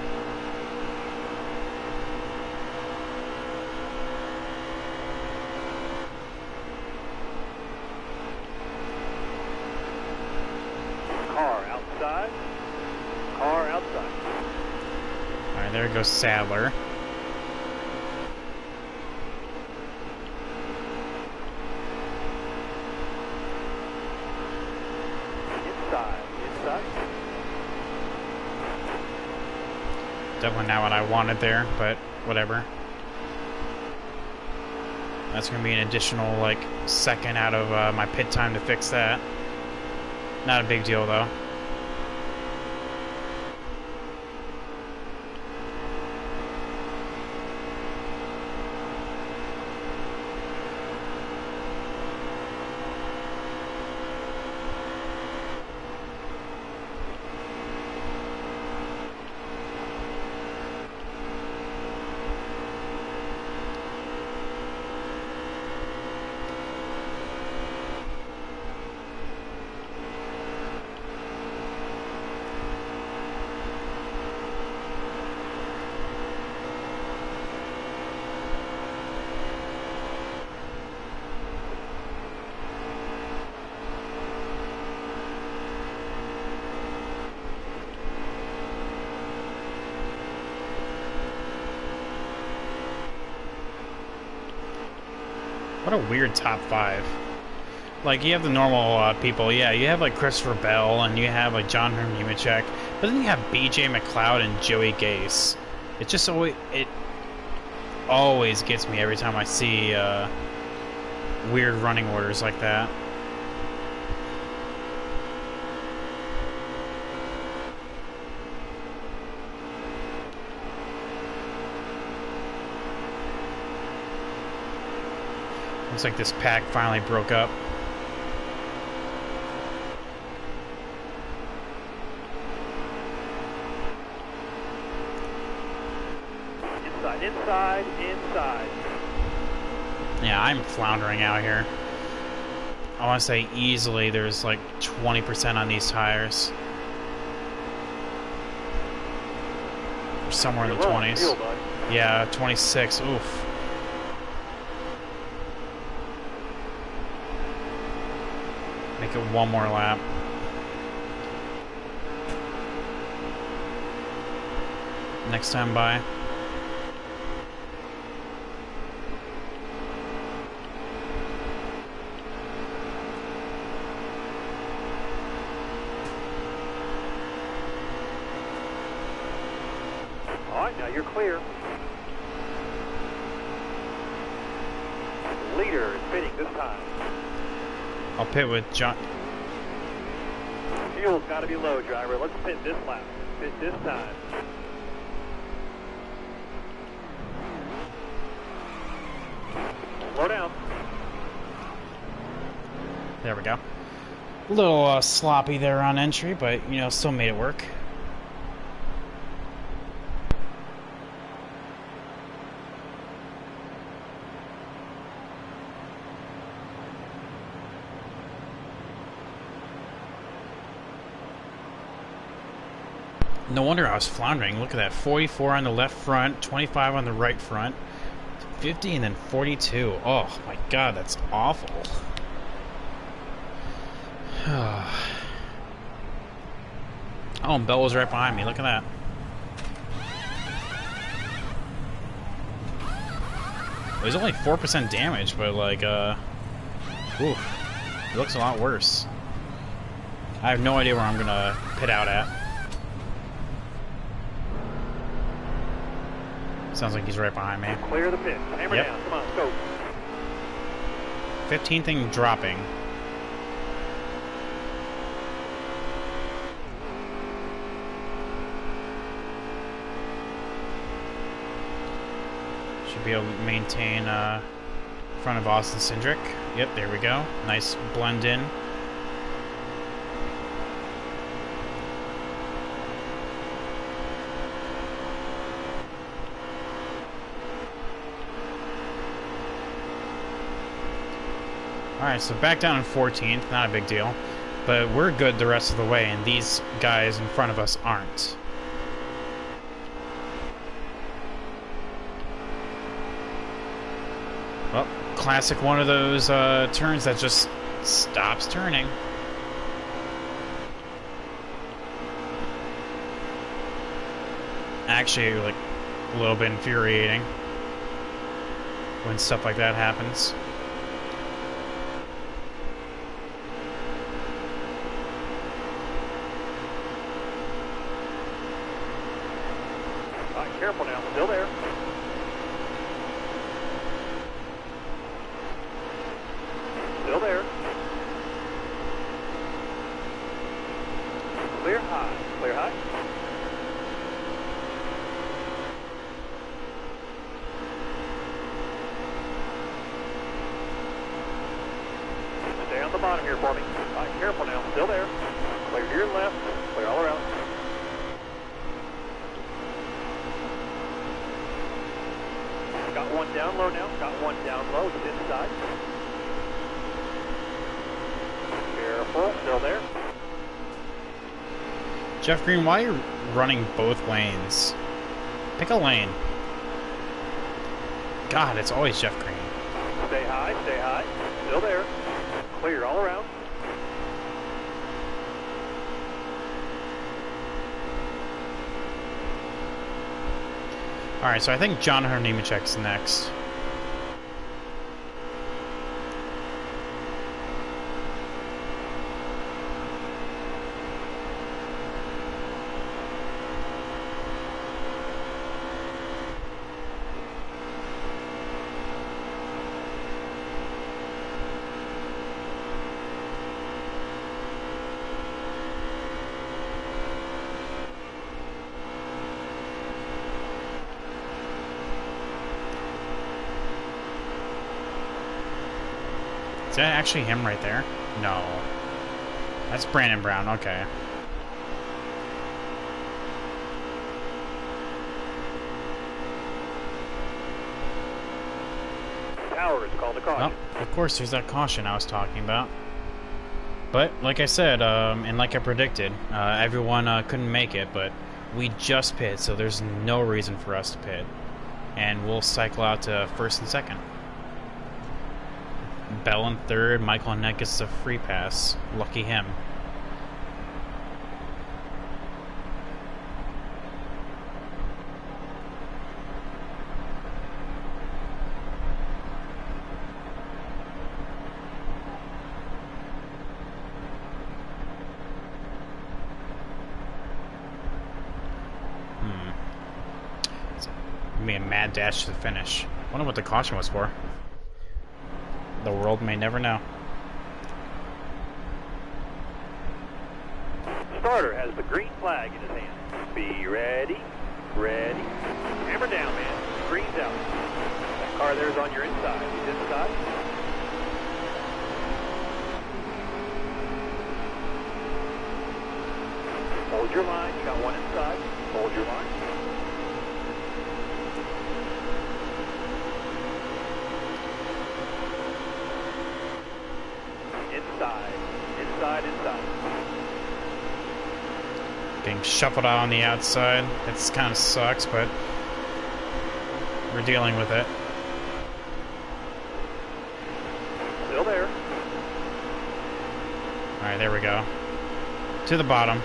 [SPEAKER 2] Car outside.
[SPEAKER 1] Alright, there goes Sadler.
[SPEAKER 2] Inside.
[SPEAKER 1] Definitely not what I wanted there, but whatever. That's going to be an additional, like, second out of my pit time to fix that. Not a big deal, though. What a weird top 5. Like, you have the normal people. Yeah, you have, like, Christopher Bell, and you have, like, John Nemechek. But then you have B.J. McLeod and Joey Gase. It just always... It always gets me every time I see weird running orders like that. Looks like this pack finally broke up.
[SPEAKER 2] Inside.
[SPEAKER 1] Yeah, I'm floundering out here. I want to say easily there's like 20% on these tires. Or somewhere in the 20s. Yeah, 26. Oof. Make it one more lap. Next time by.
[SPEAKER 2] Alright, now you're clear. Leader is pitting this time.
[SPEAKER 1] I'll pit with John.
[SPEAKER 2] Fuel's got to be low, driver. Let's pit this lap. Pit this time. Slow down.
[SPEAKER 1] There we go. A little sloppy there on entry, but, you know, still made it work. No wonder I was floundering. Look at that. 44 on the left front, 25 on the right front, 50 and then 42. Oh my god, that's awful. Oh, and Bell was right behind me. Look at that. It was only 4% damage, but like, oof, it looks a lot worse. I have no idea where I'm gonna pit out at. Sounds like he's right behind me.
[SPEAKER 2] Clear the pit. Hammer down. Come on, go.
[SPEAKER 1] 15th thing dropping. Should be able to maintain front of Austin Cindric. Yep, there we go. Nice blend in. Alright, so back down in 14th, not a big deal. But we're good the rest of the way, and these guys in front of us aren't. Well, classic one of those turns that just stops turning. Actually, like, a little bit infuriating when stuff like that happens.
[SPEAKER 2] Careful now, still there. bottom here for me. All right, careful now. Still there. Clear to your left. Clear all around. Got one down low now. Got one down low. It's inside. Careful. Still there.
[SPEAKER 1] Jeff Green, why are you running both lanes? Pick a lane. God, it's always Jeff Green.
[SPEAKER 2] Stay high. Stay high. Still there. Clear all around.
[SPEAKER 1] Alright, so I think John Nemechek's next. Is that actually him right there? No. That's Brandon Brown, okay.
[SPEAKER 2] Tower is called a caution.
[SPEAKER 1] Oh, of course, there's that caution I was talking about. But, like I said, and like I predicted, everyone couldn't make it, but we just pit, so there's no reason for us to pit. And we'll cycle out to first and second. Bell in third, Michael Annett gets a free pass. Lucky him. It's gonna be a mad dash to the finish. Wonder what the caution was for. The world may never know.
[SPEAKER 2] Starter has the green flag in his hand. Be ready. Ready. Hammer down, man. Green's out. That car there is on your inside. He's inside. Hold your line. You got one inside. Hold your line. Inside.
[SPEAKER 1] Getting shuffled out on the outside. It kind of sucks, but we're dealing with it.
[SPEAKER 2] Still there.
[SPEAKER 1] Alright, there we go. To the bottom.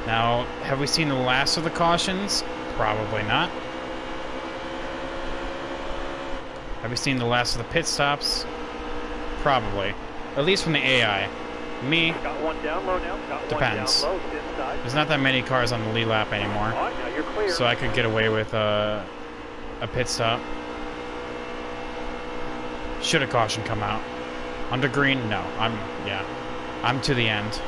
[SPEAKER 1] Now, have we seen the last of the cautions? Probably not. Have we seen the last of the pit stops? Probably. At least from the AI. Me,
[SPEAKER 2] Got one down low now. Got
[SPEAKER 1] depends.
[SPEAKER 2] one down low. It's inside.
[SPEAKER 1] There's not that many cars on the lead lap anymore.
[SPEAKER 2] All right, now you're clear.
[SPEAKER 1] So I could get away with a pit stop. Should a caution come out? Under green? No. I'm to the end.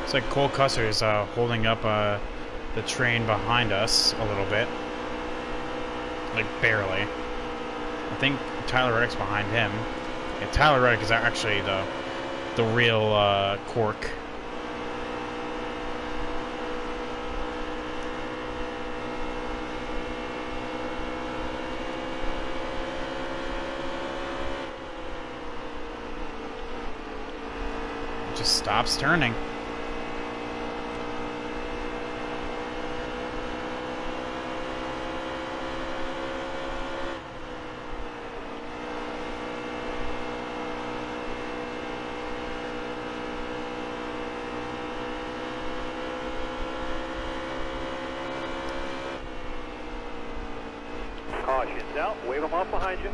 [SPEAKER 1] It's like Cole Custer is holding up the train behind us a little bit. Like, barely. I think Tyler Reddick's behind him. Yeah, Tyler Reddick is actually the real cork. stops turning.
[SPEAKER 2] Caution's out. Wave them off behind you.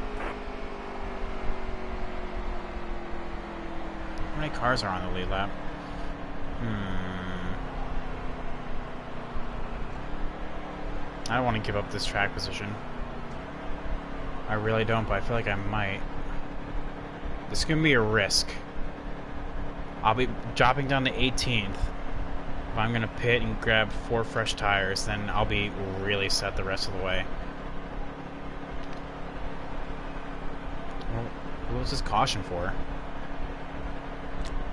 [SPEAKER 1] How many cars are on the lead lap? I don't want to give up this track position. I really don't, but I feel like I might. This is going to be a risk. I'll be dropping down to 18th. If I'm going to pit and grab 4 fresh tires, then I'll be really set the rest of the way. Well, what was this caution for?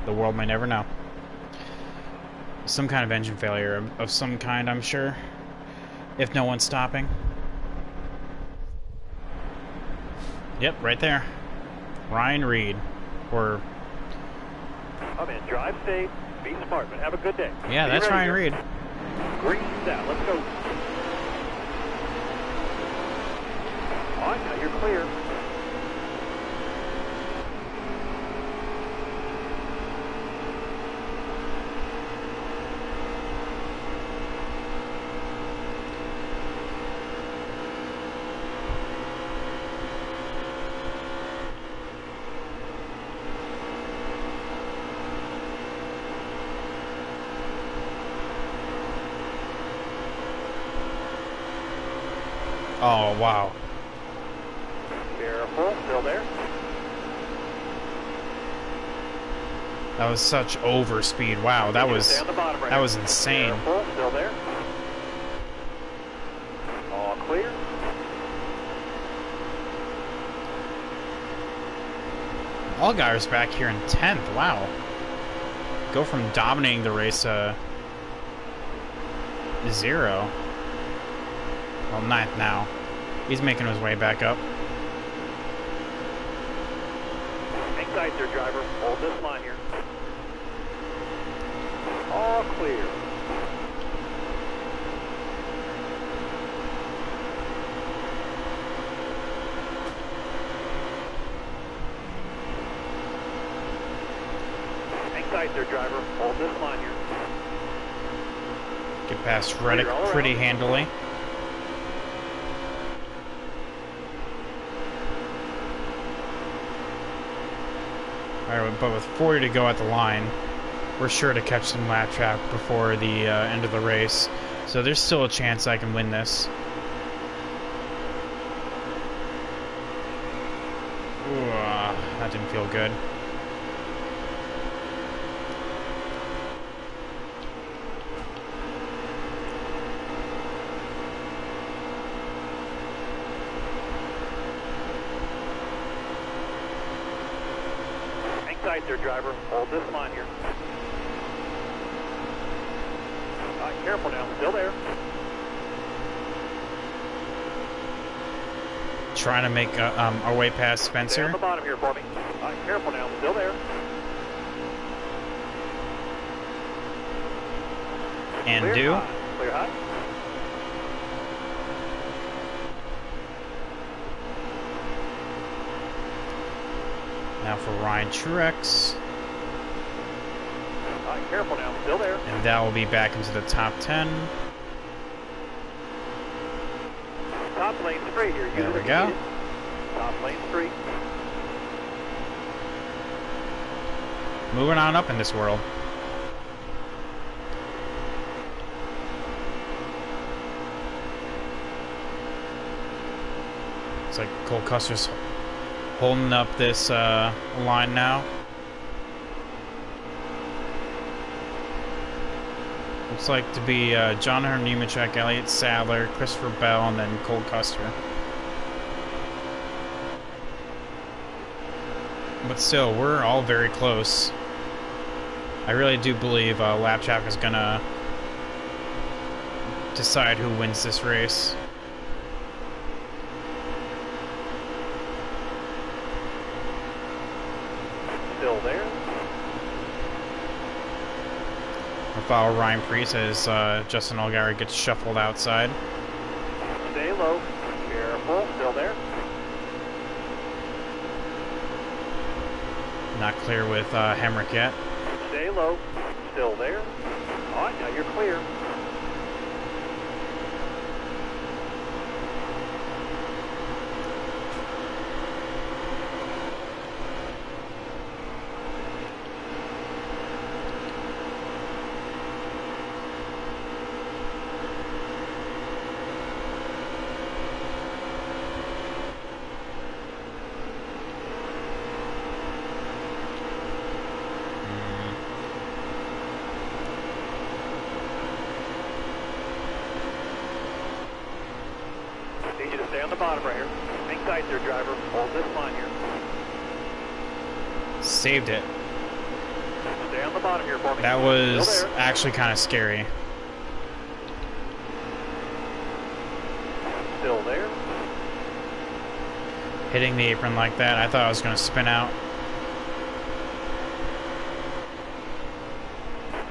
[SPEAKER 1] The world may never know. Some kind of engine failure of some kind, I'm sure. If no one's stopping. Yep, right there. Ryan Reed. Or...
[SPEAKER 2] Come in, drive safe, be smart, but have a good day.
[SPEAKER 1] yeah, that's Ryan Reed.
[SPEAKER 2] Green's out, let's go. All right, now you're clear.
[SPEAKER 1] Oh, wow.
[SPEAKER 2] Careful, still there.
[SPEAKER 1] That was such overspeed. Wow, that was insane.
[SPEAKER 2] Careful, still there. All clear.
[SPEAKER 1] Allgaier's back here in 10th. Wow. Go from dominating the race to 0. Well, 9th now. He's making his way back up.
[SPEAKER 2] Hang tight there, driver. Hold this line here. All clear. Hang tight there, driver. Hold this line here.
[SPEAKER 1] Get past Reddick pretty handily. Alright, but with 40 to go at the line, we're sure to catch some lap trap before the end of the race. So there's still a chance I can win this. Ooh, that didn't feel good.
[SPEAKER 2] Tight there, driver. Hold this line here. All right, careful now. Still there.
[SPEAKER 1] Trying to make our way past
[SPEAKER 2] Stay on
[SPEAKER 1] Spencer.
[SPEAKER 2] the bottom here for me. All right, careful now. Still there.
[SPEAKER 1] And
[SPEAKER 2] Clear
[SPEAKER 1] do.
[SPEAKER 2] high. Clear high.
[SPEAKER 1] Now for Ryan Truex.
[SPEAKER 2] All right, careful now. Still there.
[SPEAKER 1] And that will be back into the top 10.
[SPEAKER 2] Top lane straight here.
[SPEAKER 1] There we go.
[SPEAKER 2] Top lane straight.
[SPEAKER 1] Moving on up in this world. It's like Cole Custer's holding up this line now. Looks like to be John Hunter Nemechek, Elliott Sadler, Christopher Bell, and then Cole Custer. But still, we're all very close. I really do believe Lapchak is gonna decide who wins this race.
[SPEAKER 2] Still there.
[SPEAKER 1] We'll follow Ryan Priest as Justin Allgaier gets shuffled outside.
[SPEAKER 2] Stay low. Careful. Still there.
[SPEAKER 1] Not clear with Hemrick yet.
[SPEAKER 2] Stay low. Still there. All right, now you're clear. Need you to stay on the bottom right here. Hang tight there, driver. Hold this line here.
[SPEAKER 1] Saved it.
[SPEAKER 2] Stay on the bottom here for me.
[SPEAKER 1] That
[SPEAKER 2] Still
[SPEAKER 1] was
[SPEAKER 2] there.
[SPEAKER 1] actually kind of scary.
[SPEAKER 2] Still there.
[SPEAKER 1] Hitting the apron like that, I thought I was going to spin out.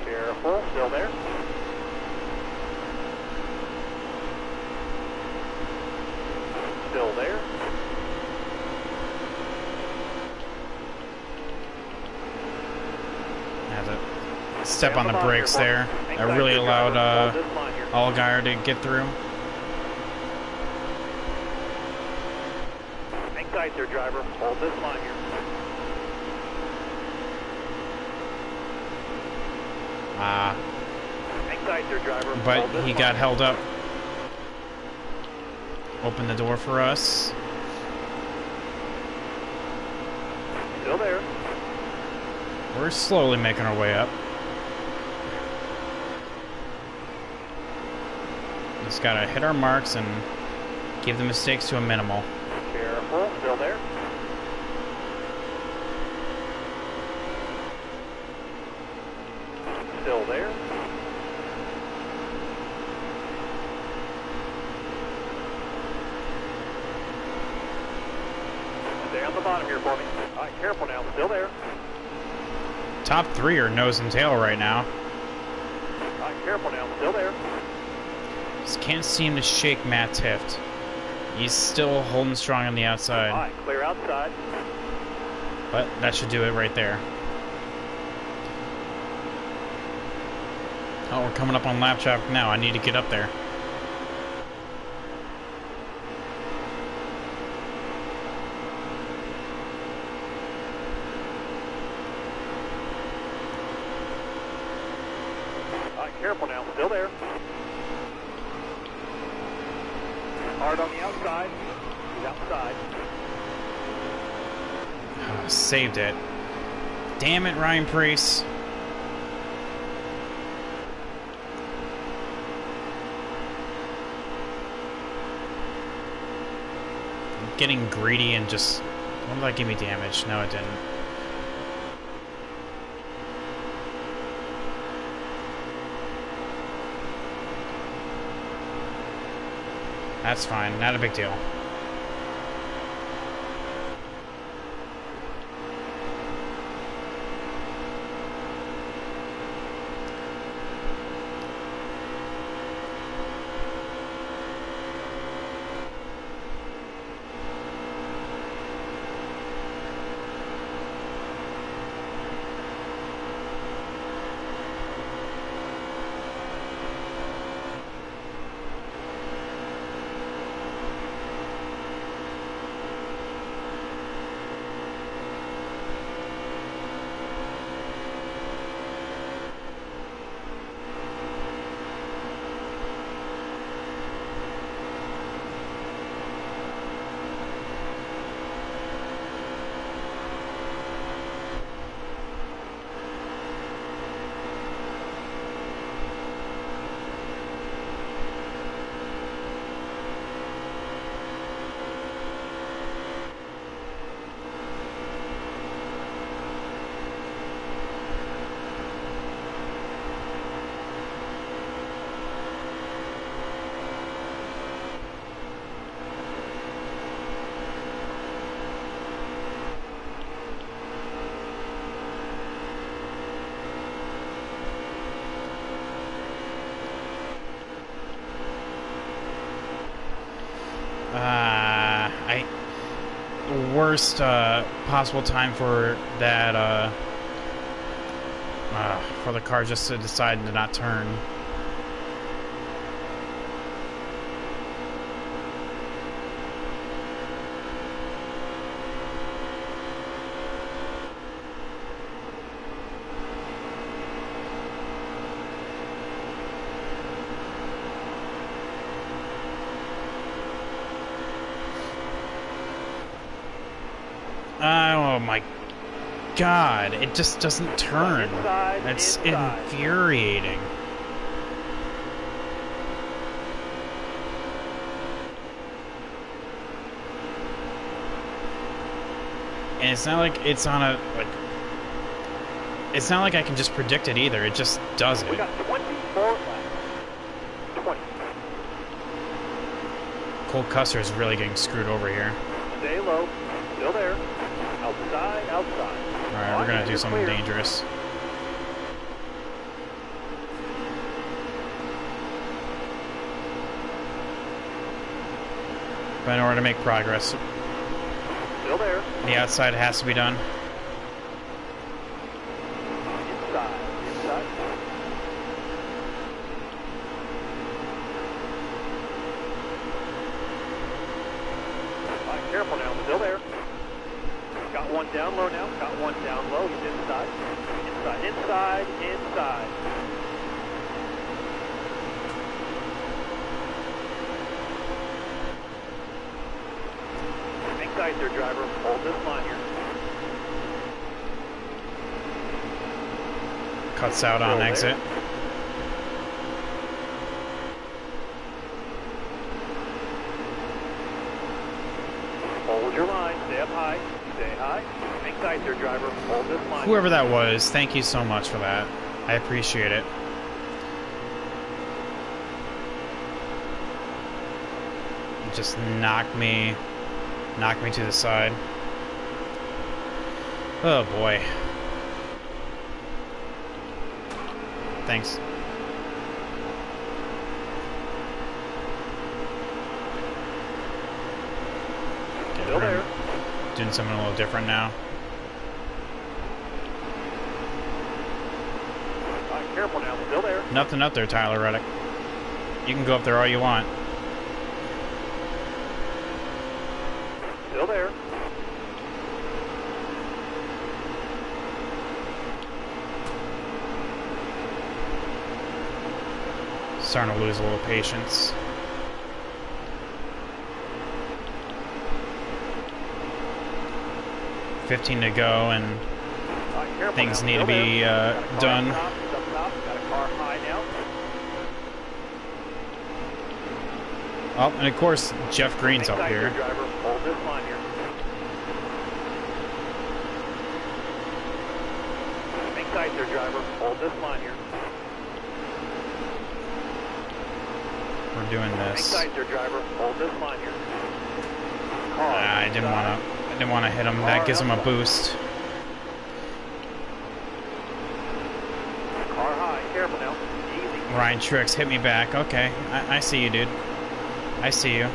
[SPEAKER 2] Careful. Still there. Still there.
[SPEAKER 1] I had to step on the brakes there. I really allowed Allgaier to get through.
[SPEAKER 2] Hang tight there, driver. Hold this line here. Hang tight there, driver.
[SPEAKER 1] But
[SPEAKER 2] Hold this
[SPEAKER 1] he
[SPEAKER 2] line.
[SPEAKER 1] got held up. Opened the door for us.
[SPEAKER 2] Still there.
[SPEAKER 1] We're slowly making our way up. Just gotta hit our marks and give the mistakes to a minimal.
[SPEAKER 2] Careful. Still there. Still there. Stay on the bottom here for me. All right, careful now. Still there.
[SPEAKER 1] Top three are nose and tail right now.
[SPEAKER 2] All right, careful now. Still there.
[SPEAKER 1] Just can't seem to shake Matt Tift. He's still holding strong on the
[SPEAKER 2] All
[SPEAKER 1] outside.
[SPEAKER 2] right, clear outside.
[SPEAKER 1] But that should do it right there. Oh, we're coming up on lap traffic now. I need to get up there.
[SPEAKER 2] All right, careful now. Still there. Hard on the outside. He's outside.
[SPEAKER 1] Saved it. Damn it, Ryan Priest. I'm getting greedy and just... Why did that give me damage? No, it didn't. That's fine. Not a big deal. I worst possible time for that for the car just to decide to not turn. Oh my god, it just doesn't turn. That's infuriating. And it's not like it's on a, like, it's not like I can just predict it either, it just does it.
[SPEAKER 2] We got 24 laps. 20.
[SPEAKER 1] Cole Custer is really getting screwed over here.
[SPEAKER 2] Stay low. Still there. Outside, outside.
[SPEAKER 1] Alright, we're gonna do something dangerous. But in order to make progress,
[SPEAKER 2] Still there.
[SPEAKER 1] the outside has to be done.
[SPEAKER 2] Inside, inside. All right, careful now. Still there. Got one down low now. Got one down low. He's inside. Inside, inside, inside. Hang tight there, driver. Hold this line here.
[SPEAKER 1] Cuts out on exit.
[SPEAKER 2] Hold your line. Stay up high. Stay high. Hang tight there, driver. Hold this line.
[SPEAKER 1] Whoever that was, thank you so much for that. I appreciate it. Just knocked me to the side. Oh boy. Thanks.
[SPEAKER 2] Still there.
[SPEAKER 1] Doing something a little different now.
[SPEAKER 2] All right, careful now. Still there.
[SPEAKER 1] Nothing up there, Tyler Reddick. You can go up there all you want.
[SPEAKER 2] Still there.
[SPEAKER 1] Starting to lose a little patience. $15 to go, and things need to be done.
[SPEAKER 2] Got a car high now.
[SPEAKER 1] Oh, and of course, Jeff Green's
[SPEAKER 2] Hang
[SPEAKER 1] up
[SPEAKER 2] tight
[SPEAKER 1] here.
[SPEAKER 2] there, driver. Hold this line here. Hang tight there, driver. Hold this line here.
[SPEAKER 1] We're doing
[SPEAKER 2] Hang
[SPEAKER 1] this.
[SPEAKER 2] tight there, driver. Hold this line here.
[SPEAKER 1] I didn't want to hit him. That gives him a boost.
[SPEAKER 2] Car high. Careful now. Easy.
[SPEAKER 1] Ryan Tricks hit me back. Okay, I see you, dude. I see you.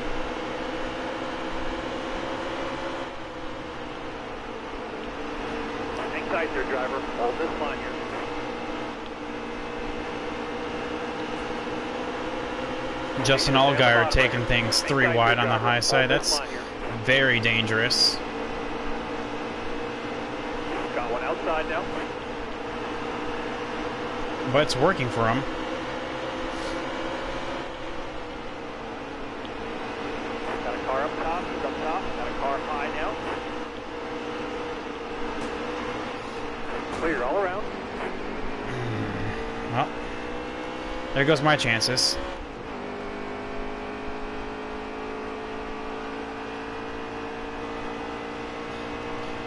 [SPEAKER 2] Hang tight there, driver. Hold this line here.
[SPEAKER 1] Justin Allgaier taking things 3 wide on the high side. That's very dangerous.
[SPEAKER 2] Got one outside now.
[SPEAKER 1] But it's working for him.
[SPEAKER 2] Got a car up top. He's up top. Got a car high now. Clear all around.
[SPEAKER 1] Well, there goes my chances.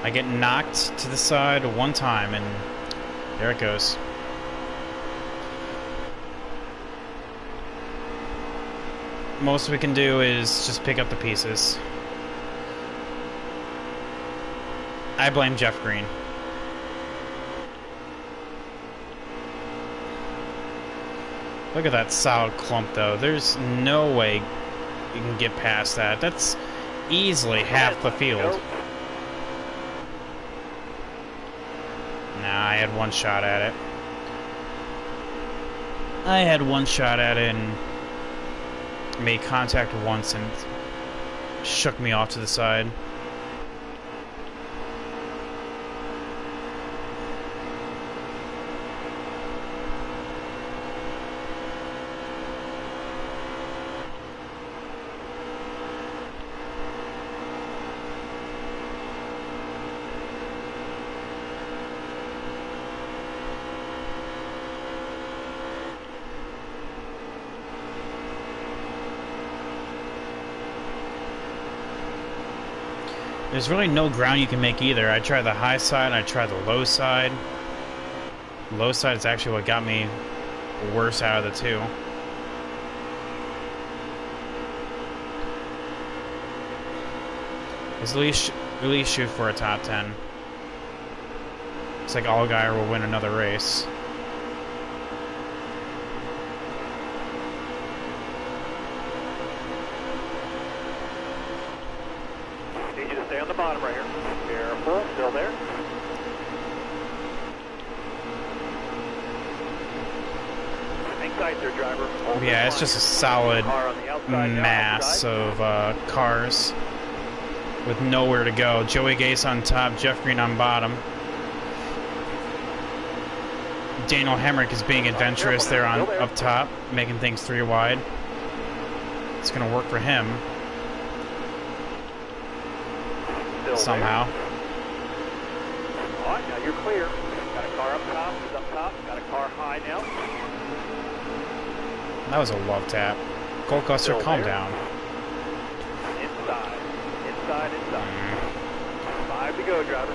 [SPEAKER 1] I get knocked to the side one time, and there it goes. Most we can do is just pick up the pieces. I blame Jeff Green. Look at that solid clump, though. There's no way you can get past that. That's easily half the field. Nah, I had one shot at it. And made contact once and shook me off to the side. There's really no ground you can make either. I tried the high side, I tried the low side. Low side is actually what got me worse out of the two. Let's at least shoot for a top 10. Looks like Allgaier will win another race.
[SPEAKER 2] Stay on the bottom right here. Careful, still there. Hang tight there, driver.
[SPEAKER 1] Yeah, it's just a solid mass of cars with nowhere to go. Joey Gase on top, Jeff Green on bottom. Daniel Hemrick is being adventurous there on up top, making things 3 wide. It's going to work for him. Somehow.
[SPEAKER 2] All right, now you're clear. Got a car up top. He's up top. Got a car high now.
[SPEAKER 1] That was a love tap. Cole Custer, calm down.
[SPEAKER 2] Inside. 5 to go, driver.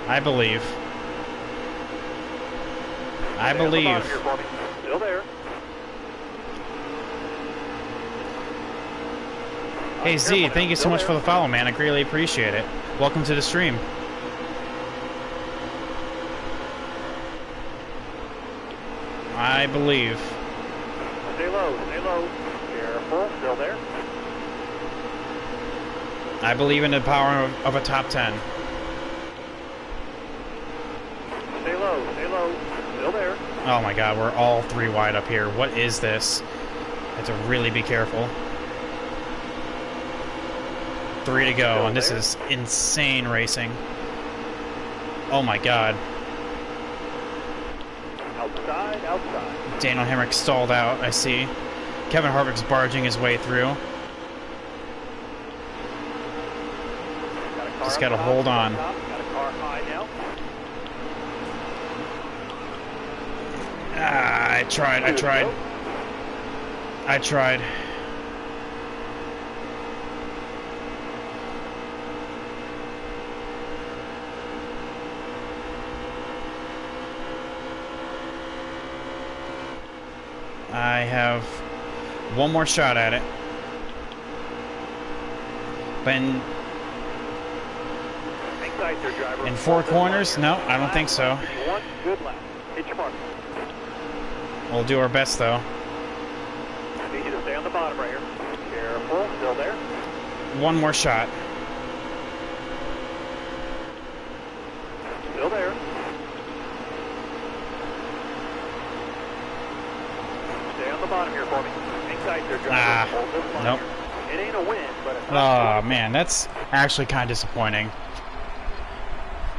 [SPEAKER 1] I believe.
[SPEAKER 2] Still there.
[SPEAKER 1] Hey Z, thank you so much for the follow, man. I greatly appreciate it. Welcome to the stream. I believe.
[SPEAKER 2] Stay low. Careful, still there.
[SPEAKER 1] I believe in the power of a top 10.
[SPEAKER 2] Stay low. Still there.
[SPEAKER 1] Oh my god, we're all 3 wide up here. What is this? I have to really be careful. 3 to go, and this is insane racing. Oh my god.
[SPEAKER 2] Outside.
[SPEAKER 1] Daniel Hemrick stalled out, I see. Kevin Harvick's barging his way through. Just gotta hold on.
[SPEAKER 2] Got a car high now.
[SPEAKER 1] Ah, I tried. I have one more shot at it. But in 4 corners? No, I don't think so.
[SPEAKER 2] Good lap. Hit your mark.
[SPEAKER 1] We'll do our best, though.
[SPEAKER 2] I need you to stay on the bottom right here. Careful, still there.
[SPEAKER 1] One more shot.
[SPEAKER 2] Still there. Stay on the bottom here for me. Hang tight there, driver. Hold this line
[SPEAKER 1] nope.
[SPEAKER 2] here. It ain't a win, but it's
[SPEAKER 1] Oh man, that's actually kind of disappointing.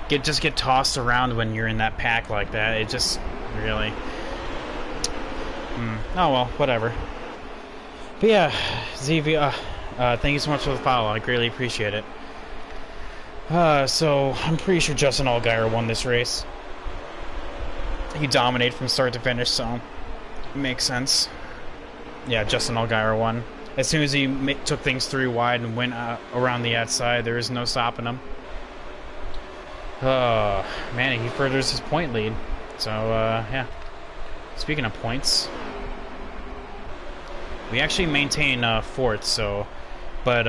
[SPEAKER 1] Just get tossed around when you're in that pack like that. It just really. Oh well, whatever. But yeah, ZV, thank you so much for the follow. I greatly appreciate it. So I'm pretty sure Justin Allgaier won this race. He dominated from start to finish, so it makes sense. Yeah, Justin Allgaier won. As soon as he took things 3 wide and went around the outside, there is no stopping him. Man, he furthers his point lead. So, yeah. Speaking of points, we actually maintain 4th, so, but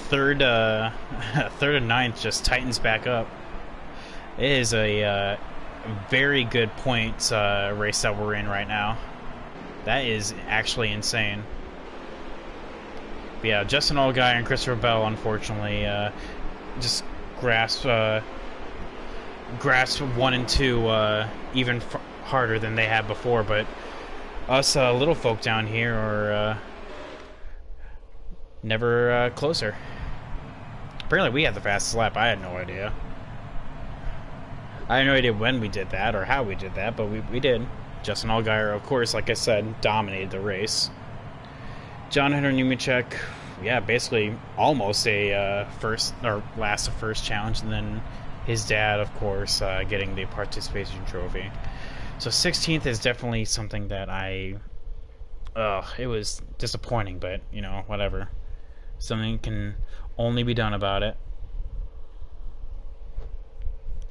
[SPEAKER 1] 3rd and 9th just tightens back up. It is a very good points race that we're in right now. That is actually insane. But yeah, Justin Allgaier and Christopher Bell, unfortunately, just grasp grasp 1 and 2 even harder than they had before. But us little folk down here are never closer. Apparently, we had the fastest lap. I had no idea. I had no idea when we did that or how we did that, but we did. Justin Allgaier, of course, like I said, dominated the race. John Henry Nemechek, yeah, basically almost a first or last of first challenge, and then his dad, of course, getting the participation trophy. So 16th is definitely something that it was disappointing, but you know, whatever. Something can only be done about it.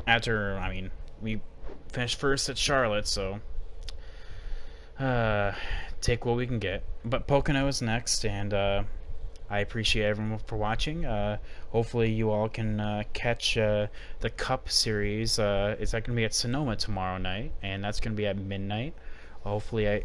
[SPEAKER 1] After, I mean, we finished first at Charlotte, so take what we can get. But Pocono is next, and I appreciate everyone for watching. Hopefully you all can catch the Cup Series. It's going to be at Sonoma tomorrow night, and that's going to be at midnight. Hopefully